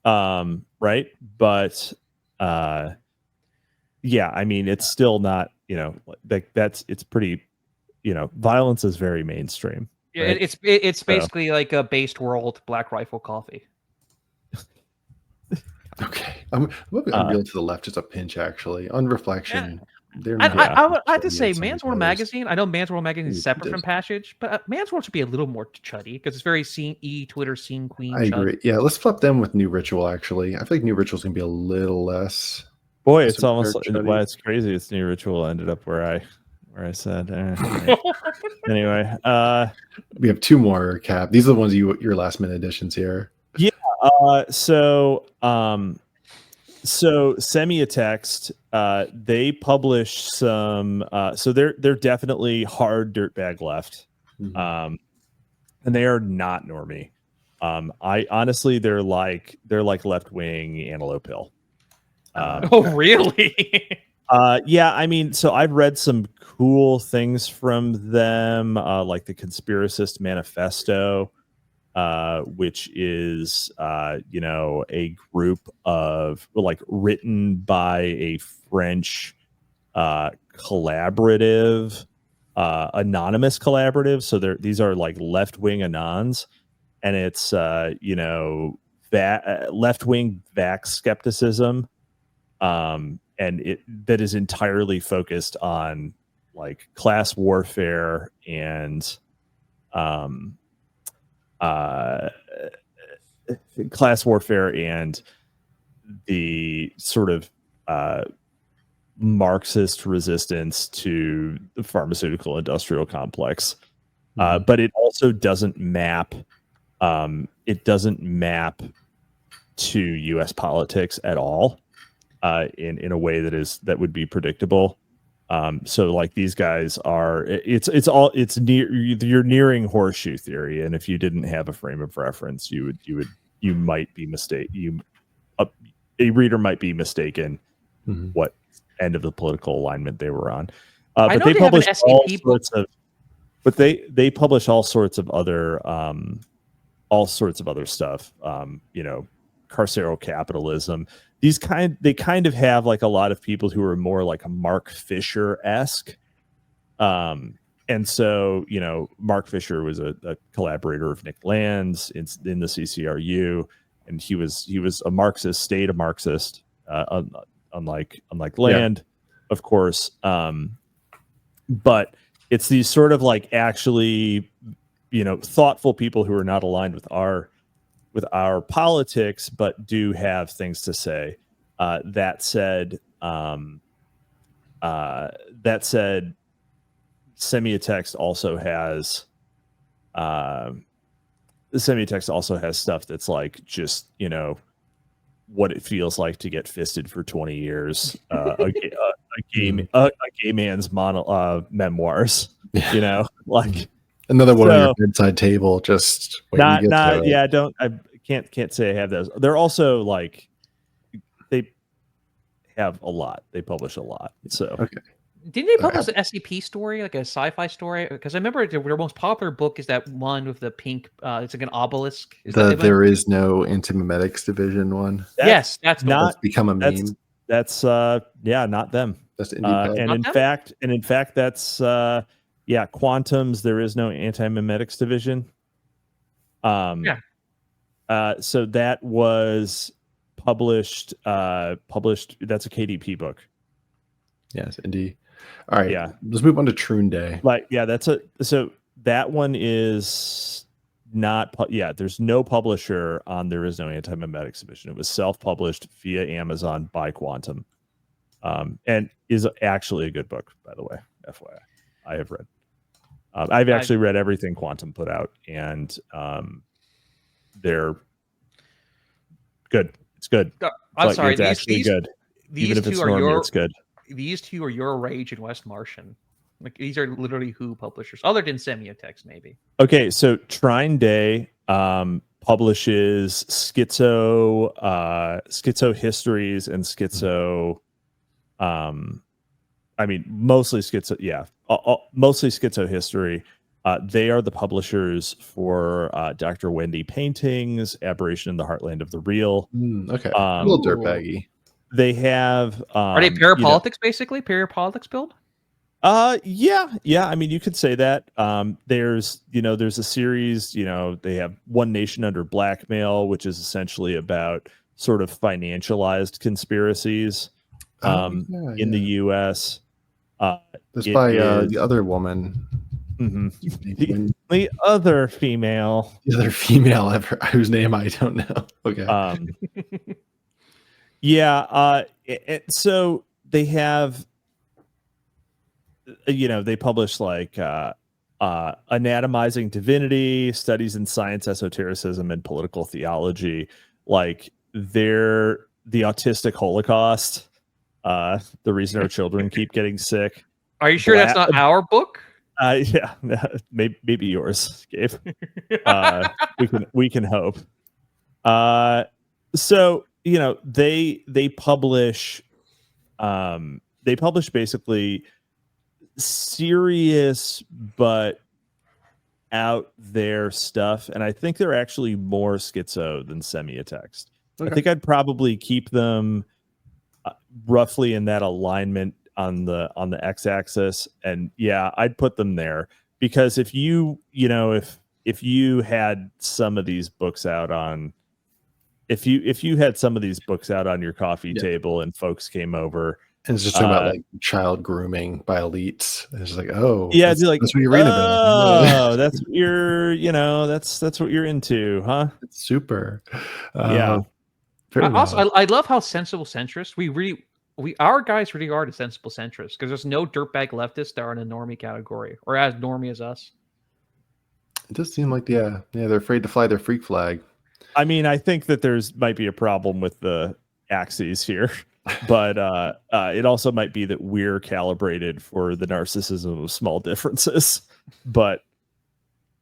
right? But yeah, I mean it's still not it's pretty violence is very mainstream. Yeah, right? it's basically like a based world Black Rifle coffee. Okay, I'm real to the left just a pinch actually. On reflection, they're And not. I would have to chuddy say, as some Man's of World those. Magazine. I know Man's World Magazine is Ooh, separate it from is. Passage, but Man's World should be a little more chuddy because it's very Twitter scene queen. I agree. Yeah, let's flip them with New Ritual. Actually, I feel like New Ritual's gonna be a little less. Boy, it's almost chuddy. why it's crazy. It's New Ritual ended up where I said. Right. Anyway, we have two more Cap. These are the ones your last minute additions here. Yeah. So Semiotext, they publish some. So they're definitely hard dirtbag left, and they are not normie. I honestly, they're like left wing Antelope Hill. Oh, really? Yeah, I mean, so I've read some cool things from them, like the Conspiracist Manifesto, which is, a group of written by a French collaborative, anonymous collaborative. So these are like left wing anons, and it's left wing vax skepticism. And that is entirely focused on like class warfare and the sort of Marxist resistance to the pharmaceutical industrial complex. But it also doesn't map. It doesn't map to U.S. politics at all. In a way that would be predictable. So like these guys are, you're nearing horseshoe theory, and if you didn't have a frame of reference, you might be mistaken. A reader might be mistaken what end of the political alignment they were on. But they publish all sorts of. But they publish all sorts of other stuff. Carceral capitalism. They kind of have like a lot of people who are more like a Mark Fisher-esque. And so, Mark Fisher was a collaborator of Nick Land's in the CCRU, and he was a Marxist, stayed a Marxist, unlike Land, of course. But it's these sort of like actually, thoughtful people who are not aligned with our politics, but do have things to say. That said, Semiotext also has stuff that's like just what it feels like to get fisted for 20 years. A gay man's memoirs. Like. Another one on your bedside table. Just I can't say I have those. They're also like they have a lot. They publish a lot. So okay. Didn't they publish an SCP story, like a sci-fi story? Because I remember their most popular book is that one with the pink. It's like an obelisk. There is no antimemetics division one. That's not become a meme. That's not them. That's indie and in fact, that's. Quantums, there is no anti-memetics division. So that was published. That's a KDP book. Yes, indeed. All right. Yeah. Let's move on to Trune Day. So that one is not. There's no publisher on. There is no anti-memetics division. It was self-published via Amazon by Quantum, and is actually a good book, by the way. FYI, I have read. I've actually read everything Quantum put out, and they're good. It's good. I'm sorry. It's actually good. Even if it's normally, it's good. These two are your Rage and West Martian. Like these are literally who publishers, other than Semiotext, maybe. Okay, so Trine Day publishes schizo histories and schizo. Mostly schizo. Mostly schizo history. They are the publishers for Dr. Wendy Paintings, Aberration in the Heartland of the Real. Okay, a little dirtbaggy. They have. Are they parapolitics basically? Parapolitics build? Yeah. I mean, you could say that. There's a series. They have One Nation Under Blackmail, which is essentially about sort of financialized conspiracies in the U.S. That's by the other woman. Mm-hmm. The other female. The other female ever whose name I don't know. Okay. Yeah. So they have, they publish like Anatomizing Divinity, Studies in Science, Esotericism, and Political Theology. Like they're the Autistic Holocaust. The reason our children keep getting sick. Are you sure that's not our book? Yeah, maybe yours, Gabe. We can hope. So they publish basically serious but out there stuff, and I think they're actually more schizo than Semiotext. Okay. I think I'd probably keep them roughly in that alignment on the x-axis, and yeah, I'd put them there, because if you had some of these books out on if you had some of these books out on your coffee table and folks came over and it's just talking about like child grooming by elites, it's like, oh yeah, that's what you're reading about. Oh, that's what that's what you're into, huh? It's super. Yeah. Also, I love how sensible centrist our guys really are the sensible centrists, because there's no dirtbag leftists that are in the normie category or as normie as us. It does seem like they're afraid to fly their freak flag. I mean, I think that might be a problem with the axes here, but it also might be that we're calibrated for the narcissism of small differences. But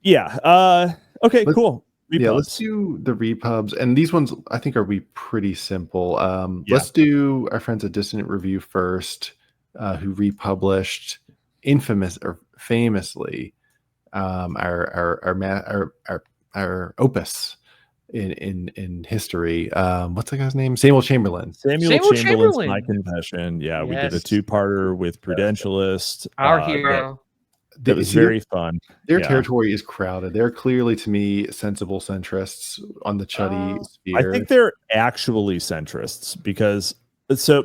yeah, okay, cool. Repubs. Yeah, let's do the repubs, and these ones I think are pretty simple. Let's do our friends at Dissident Review first, who republished famously our opus in history. What's that guy's name? Samuel Chamberlain. Samuel Chamberlain's My Confession. Yeah, we did a 2-parter with Prudentialist. Our hero. That was very fun. Their territory is crowded. They're clearly, to me, sensible centrists on the chuddy sphere. I think they're actually centrists, because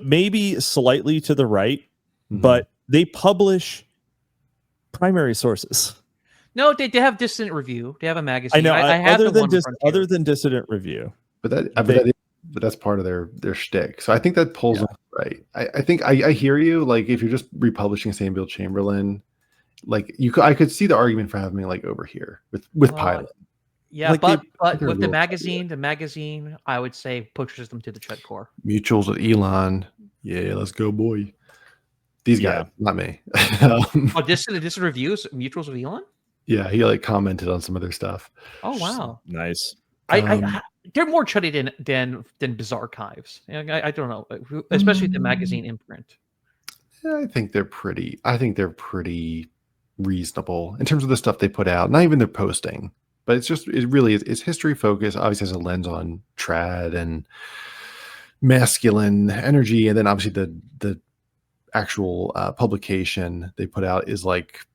maybe slightly to the right, but they publish primary sources. No, they have Dissident Review. They have a magazine. I know. I have other than Dissident Review, but that's part of their shtick. So I think that pulls them right. I think I hear you. Like, if you're just republishing Samuel Chamberlain, like I could see the argument for having like over here with Pilum. Yeah, like but with the magazine, I would say pushes them to the chud core. Mutuals with Elon. Yeah, let's go, boy. These guys, not me. Dissident Reviews, Mutuals with Elon? Yeah, he like commented on some of their stuff. Oh wow, nice. They're more chuddy than Bizarre Archives. I don't know, especially the magazine imprint. Yeah, I think they're pretty reasonable in terms of the stuff they put out. Not even their posting, but it's history focused. Obviously, has a lens on trad and masculine energy, and then obviously the actual publication they put out is like.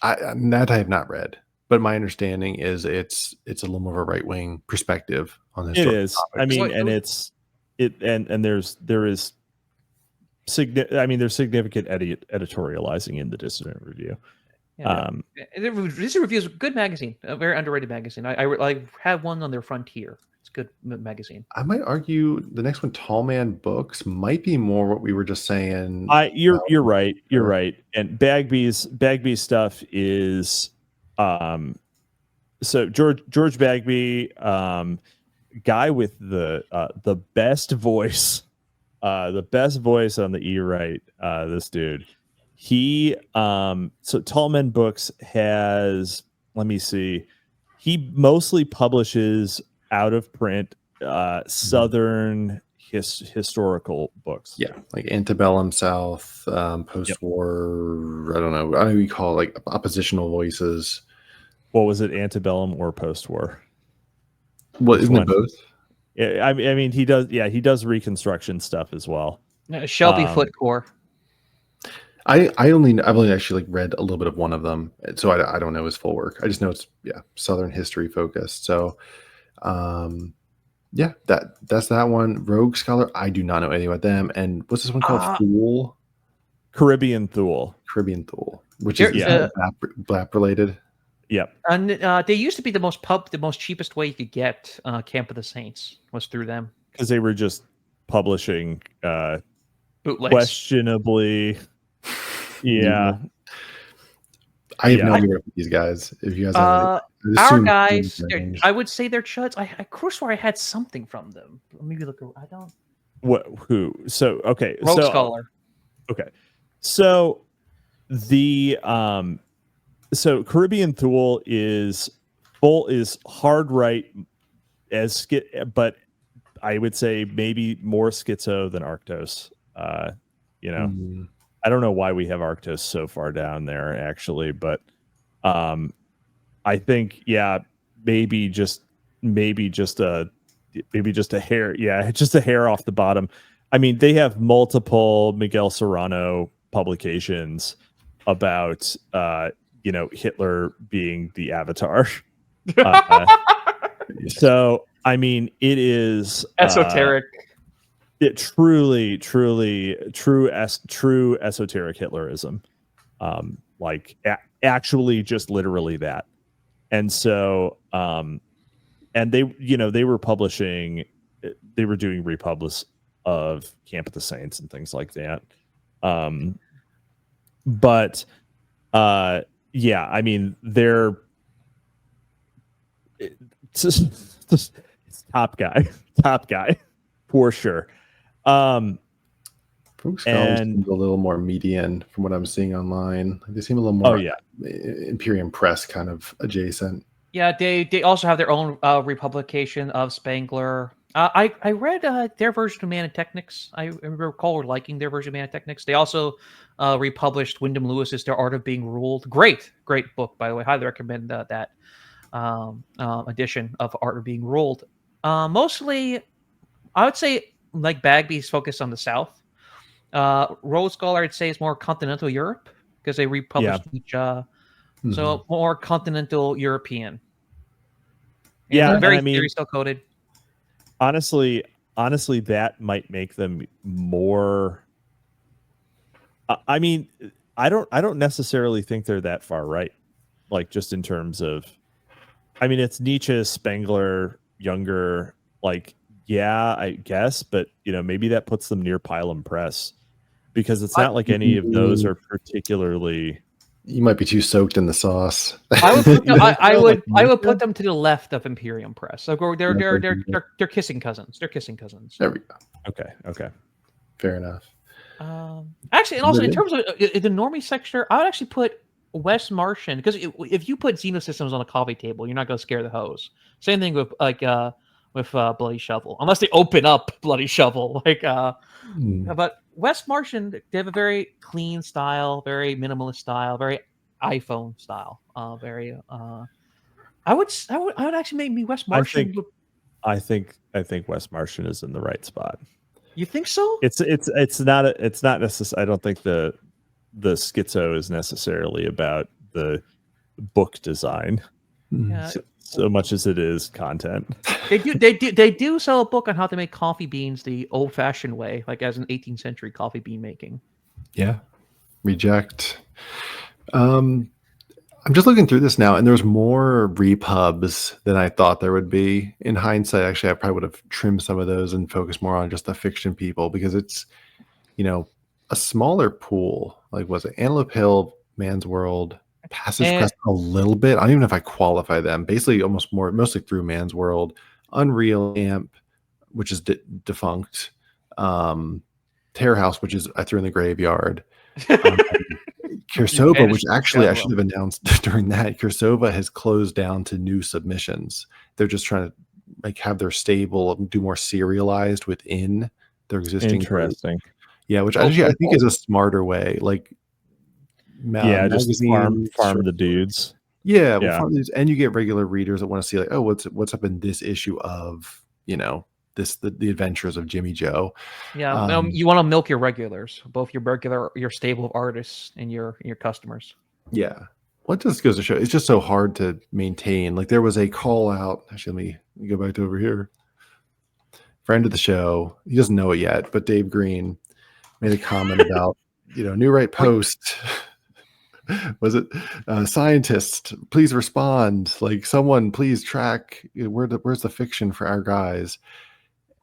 That I have not read, but my understanding is it's a little more of a right wing perspective on this. It is. Topics. I mean, and there's significant editorializing in the Dissident Review. Yeah, Dissident Review is a good magazine, a very underrated magazine. I have one on their Frontier. It's a good magazine. I might argue the next one, Tall Man Books, might be more what we were just saying. You're right. You're right. And Bagby's stuff is so George Bagby, guy with the best voice, on the E-Right. This dude. He so Tall Men Books has, let me see, he mostly publishes out of print Southern historical books. Yeah, like Antebellum South, post-war. I don't know what you call it, like oppositional voices. What was it, Antebellum or post-war? What, isn't it both? Yeah, I mean he does. Yeah, he does Reconstruction stuff as well. Shelby Foot Corps. I've only actually like read a little bit of one of them, so I don't know his full work. I just know it's Southern history focused. So that's that one. Rogue Scholar, I do not know anything about them. And what's this one called? Thule? Caribbean Thule, which is BLAP related. Yep. And they used to be the most cheapest way you could get Camp of the Saints was through them. Because they were just publishing bootlegs. Questionably. Yeah. I have no idea what these guys. If you guys have our guys, I would say they're chuds. I could swear I had something from them. Let me look. I don't. What? Who? So okay. Rogue Scholar. Okay. So the so Caribbean Thule is hard right as but I would say maybe more schizo than Arctos. I don't know why we have Arctos so far down there actually, but I think maybe just a hair, just a hair off the bottom. I mean, they have multiple Miguel Serrano publications about Hitler being the avatar. So I mean, it is esoteric. It true esoteric Hitlerism, actually just literally that. And so and they were publishing, they were doing republish of Camp of the Saints and things like that. But I mean, they're it's top guy for sure. Rogue Scholar seems a little more median from what I'm seeing online. They seem a little more Imperium Press kind of adjacent. Yeah, they also have their own republication of Spangler. I read their version of Manatechnics. I recall liking their version of Manatechnics. They also republished Wyndham Lewis's Their Art of Being Ruled. Great book, by the way. Highly recommend that edition of Art of Being Ruled. Mostly, I would say, like Bagby's focused on the South. Rogue Scholar, I'd say, is more continental Europe because they republished each. So more continental European. Very theory still coded. Honestly, that might make them more. I mean, I don't necessarily think they're that far right. Like just in terms of, I mean, it's Nietzsche, Spengler, Younger. Like, yeah, I guess, but maybe that puts them near Pilum Press because it's not like any of those are particularly. You might be too soaked in the sauce. I would put them to the left of Imperium Press. So they're kissing cousins. They're kissing cousins. There we go. Okay. Fair enough. Actually, and also in terms of the normie sector, I would actually put West Martian because if you put Xenosystems on a coffee table, you're not going to scare the hose. Same thing with Bloody Shovel, unless they open up Bloody Shovel. But West Martian, they have a very clean style, very minimalist style, very iPhone style. I would actually make me West Martian. I think West Martian is in the right spot. You think so? It's not necessarily. I don't think the schizo is necessarily about the book design. Yeah. So much as it is content. They do sell a book on how to make coffee beans the old-fashioned way, like as an 18th century coffee bean making. Yeah. Reject. I'm just looking through this now, and there's more repubs than I thought there would be. In hindsight, actually, I probably would have trimmed some of those and focused more on just the fiction people because it's, a smaller pool. Like, was it Antelope Hill, Man's World, Passage Press a little bit. I don't even know if I qualify them. Basically, mostly through Man's World, Unreal Amp, which is Defunct, Terror House, which is I threw in the graveyard. Kursova, which actually I should have announced during that. Kursova has closed down to new submissions. They're just trying to have their stable do more serialized within their existing. Interesting. Group. Yeah, which I think is a smarter way. Just farm the dudes. Farm dudes, and you get regular readers that want to see what's up in this issue of the the adventures of Jimmy Joe. Yeah, you want to milk your regulars, both your stable of artists and your customers. Yeah. What just goes to show, it's just so hard to maintain. Like there was a call out. Actually, let me go back to over here. Friend of the show, he doesn't know it yet, but Dave Green made a comment about, New Right Post. Was it scientists? Please respond. Like someone, please track. Where's the fiction for our guys?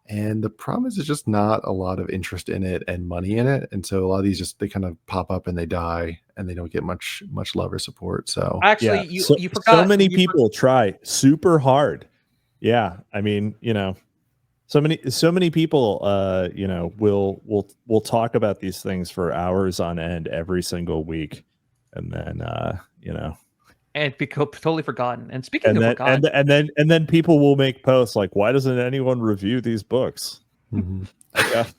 And the problem is, there's just not a lot of interest in it and money in it, and so a lot of these they kind of pop up and they die, and they don't get much love or support. So actually, you forgot. So many people try super hard. Yeah, I mean, so many people, will talk about these things for hours on end every single week, and then and be totally forgotten. And speaking of forgotten, and then people will make posts like, "Why doesn't anyone review these books?" Mm-hmm.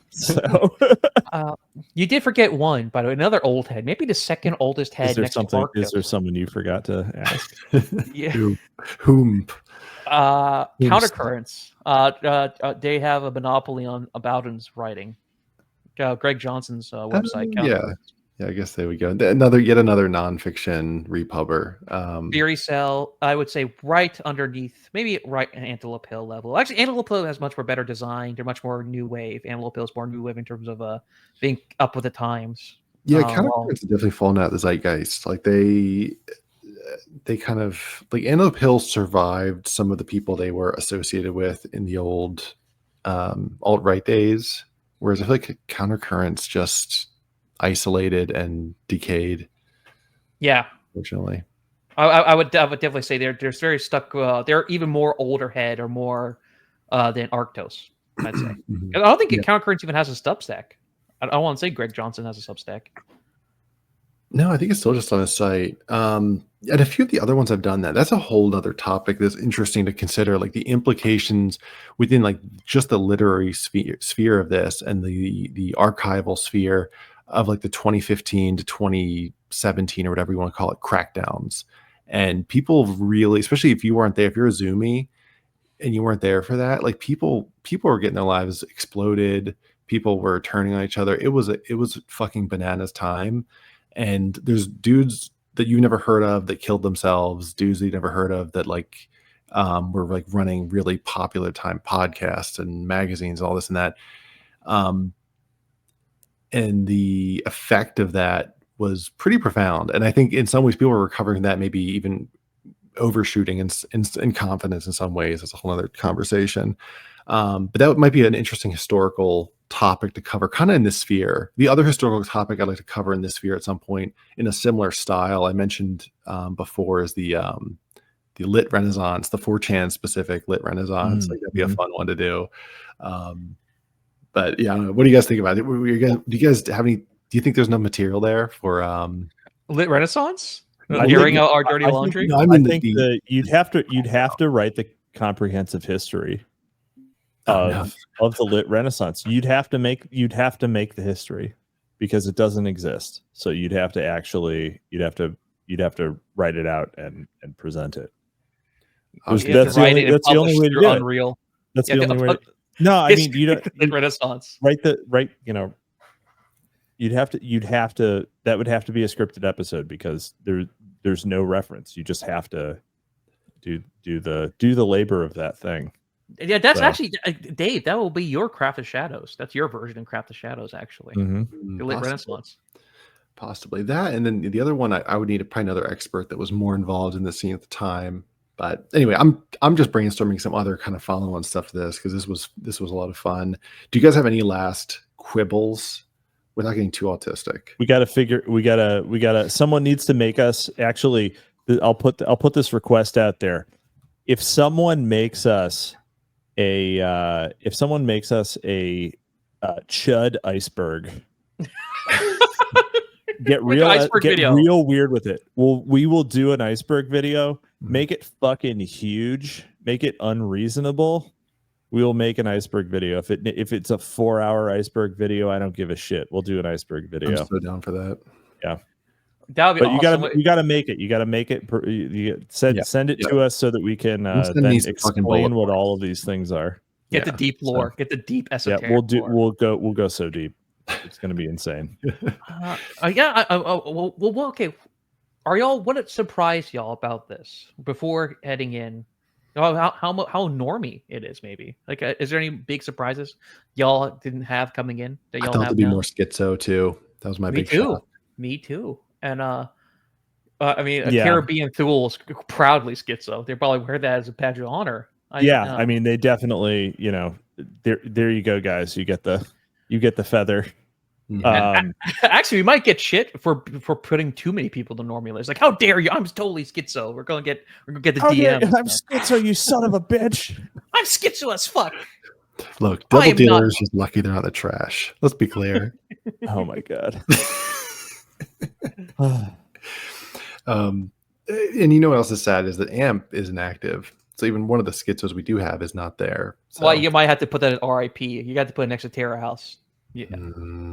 So you did forget one, by the way, another old head, maybe the second oldest head. Is there someone you forgot to ask? Yeah. Whom? Countercurrents. They have a monopoly on Bowden's writing. Greg Johnson's website. Yeah, I guess there we go. Yet another nonfiction repubber. Theory Cell, I would say right underneath, maybe right at Antelope Hill level. Actually, Antelope Hill has much more better design. They're much more new wave. Antelope Hill is more new wave in terms of being up with the times. Yeah, Countercurrents definitely fallen out of the zeitgeist. Like they kind of, like, Antelope Hill survived some of the people they were associated with in the old alt-right days, whereas I feel like Countercurrents just isolated and decayed. Yeah, unfortunately. I would definitely say they're very stuck. They're even more older head or more than Arctos, I'd say. Mm-hmm. I don't think Countercurrents even has a Substack. I don't want to say Greg Johnson has a Substack. No, I think it's still just on his site. And a few of the other ones have done that. That's a whole other topic that's interesting to consider, like the implications within like just the literary sphere of this, and the archival sphere of like the 2015 to 2017 or whatever you want to call it crackdowns. And people really, especially if you weren't there, if you're a Zoomie and you weren't there for that, like people were getting their lives exploded. People were turning on each other. It was fucking bananas time. And there's dudes that you never heard of that killed themselves, dudes that you never heard of that like were like running really popular time podcasts and magazines, all this and that. And the effect of that was pretty profound. And I think in some ways people were recovering that, maybe even overshooting in confidence in some ways. That's a whole other conversation. But that might be an interesting historical topic to cover kind of in this sphere. The other historical topic I'd like to cover in this sphere at some point in a similar style I mentioned before is the lit renaissance, the 4chan specific lit renaissance. Like that'd be a fun one to do. But yeah, I don't know. What do you guys think about it? Do you guys have any? Do you think there's no material there for lit renaissance? Airing out our dirty laundry. I think that you'd have to write the comprehensive history of the lit renaissance. You'd have to make the history because it doesn't exist. So you'd have to write it out and present it. That's the only way to do it. Unreal. That's the only way. No, I mean you don't. Renaissance. You'd have to. That would have to be a scripted episode because there's no reference. You just have to do the labor of that thing. Yeah, that's actually Dave. That will be your Craft of Shadows. That's your version of Craft of Shadows, actually. The lit Renaissance. Possibly that, and then the other one I would need probably another expert that was more involved in the scene at the time. But anyway, I'm just brainstorming some other kind of follow-on stuff to this because this was a lot of fun. Do you guys have any last quibbles without getting too autistic? We gotta. Someone needs to make us. Actually, I'll put this request out there. If someone makes us a chud iceberg. Get real weird with it. We will do an iceberg video. Make it fucking huge. Make it unreasonable. We will make an iceberg video. If it's a 4-hour iceberg video, I don't give a shit. We'll do an iceberg video. I'm so down for that. Yeah, that would be awesome. You gotta make it. You gotta make it. Send it to us so that we can then explain what all of these things are. Get the deep lore. Get the deep esoteric. Yeah, lore. We'll go so deep. It's going to be insane. Okay. Are y'all? What surprised y'all about this before heading in? How normie it is? Maybe like, is there any big surprises y'all didn't have coming in that y'all I thought have to be now? more schizo too. That was my big shock. Me too. And I mean, Caribbean Thule proudly schizo. They probably wear that as a badge of honor. I mean, they definitely, there you go, guys. You get the feather. Actually, we might get shit for putting too many people to normie list. Like, how dare you? I'm totally schizo. We're gonna get the DM. I'm schizo, you son of a bitch. I'm schizo as fuck. Look, double dealer is just lucky they're not the trash. Let's be clear. Oh my god. And you know what else is sad is that AMP isn't active. So even one of the schizos we do have is not there. So. Well, you might have to put that in RIP. You got to put an extra Terra house. Yeah.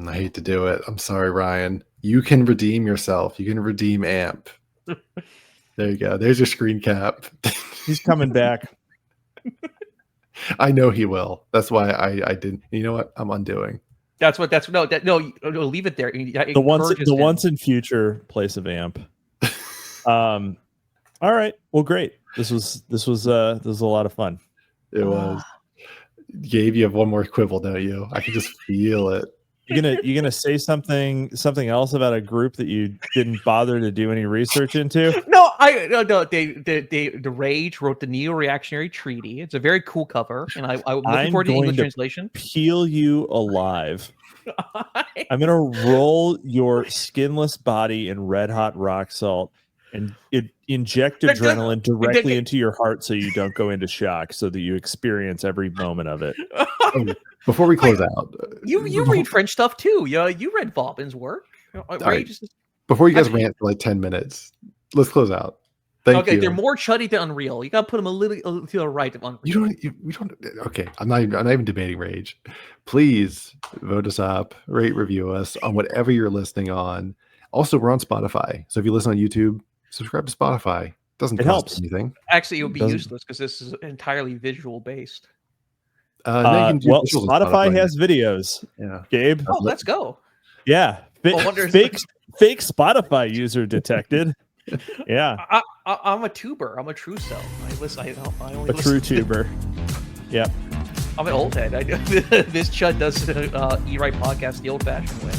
I hate to do it. I'm sorry, Ryan. You can redeem yourself. You can redeem AMP. There you go. There's your screen cap. He's coming back. I know he will. That's why I didn't. You know what? I'm undoing. Leave it there. The once in future place of AMP. All right. Well, great. This was a lot of fun. It was. Gabe, you have one more quibble, don't you? I can just feel it. You're gonna say something else about a group that you didn't bother to do any research into? No. The Rage wrote the Neo-Reactionary Treaty. It's a very cool cover, and I'm looking forward to the English translation. Peel you alive. I'm gonna roll your skinless body in red hot rock salt and inject adrenaline directly into your heart so you don't go into shock, so that you experience every moment of it. Before we close out, you read French stuff too. You read Valbon's work. Right. Before you guys rant for like 10 minutes, let's close out. Thank you. They're more chuddy than Unreal. You got to put them a little to the right of Unreal. We don't. Okay, I'm not even debating Rage. Please vote us up, rate, review us on whatever you're listening on. Also, we're on Spotify, so if you listen on YouTube, subscribe to Spotify. It cost anything. Actually, it would be useless because this is entirely visual based. Spotify has videos. Yeah, Gabe. Oh, let's go. Yeah, fake Spotify user detected. Yeah, I'm a tuber. I'm a true self. I only true tuber. Yeah, I'm an old head. This chud does E-Right podcast the old-fashioned way.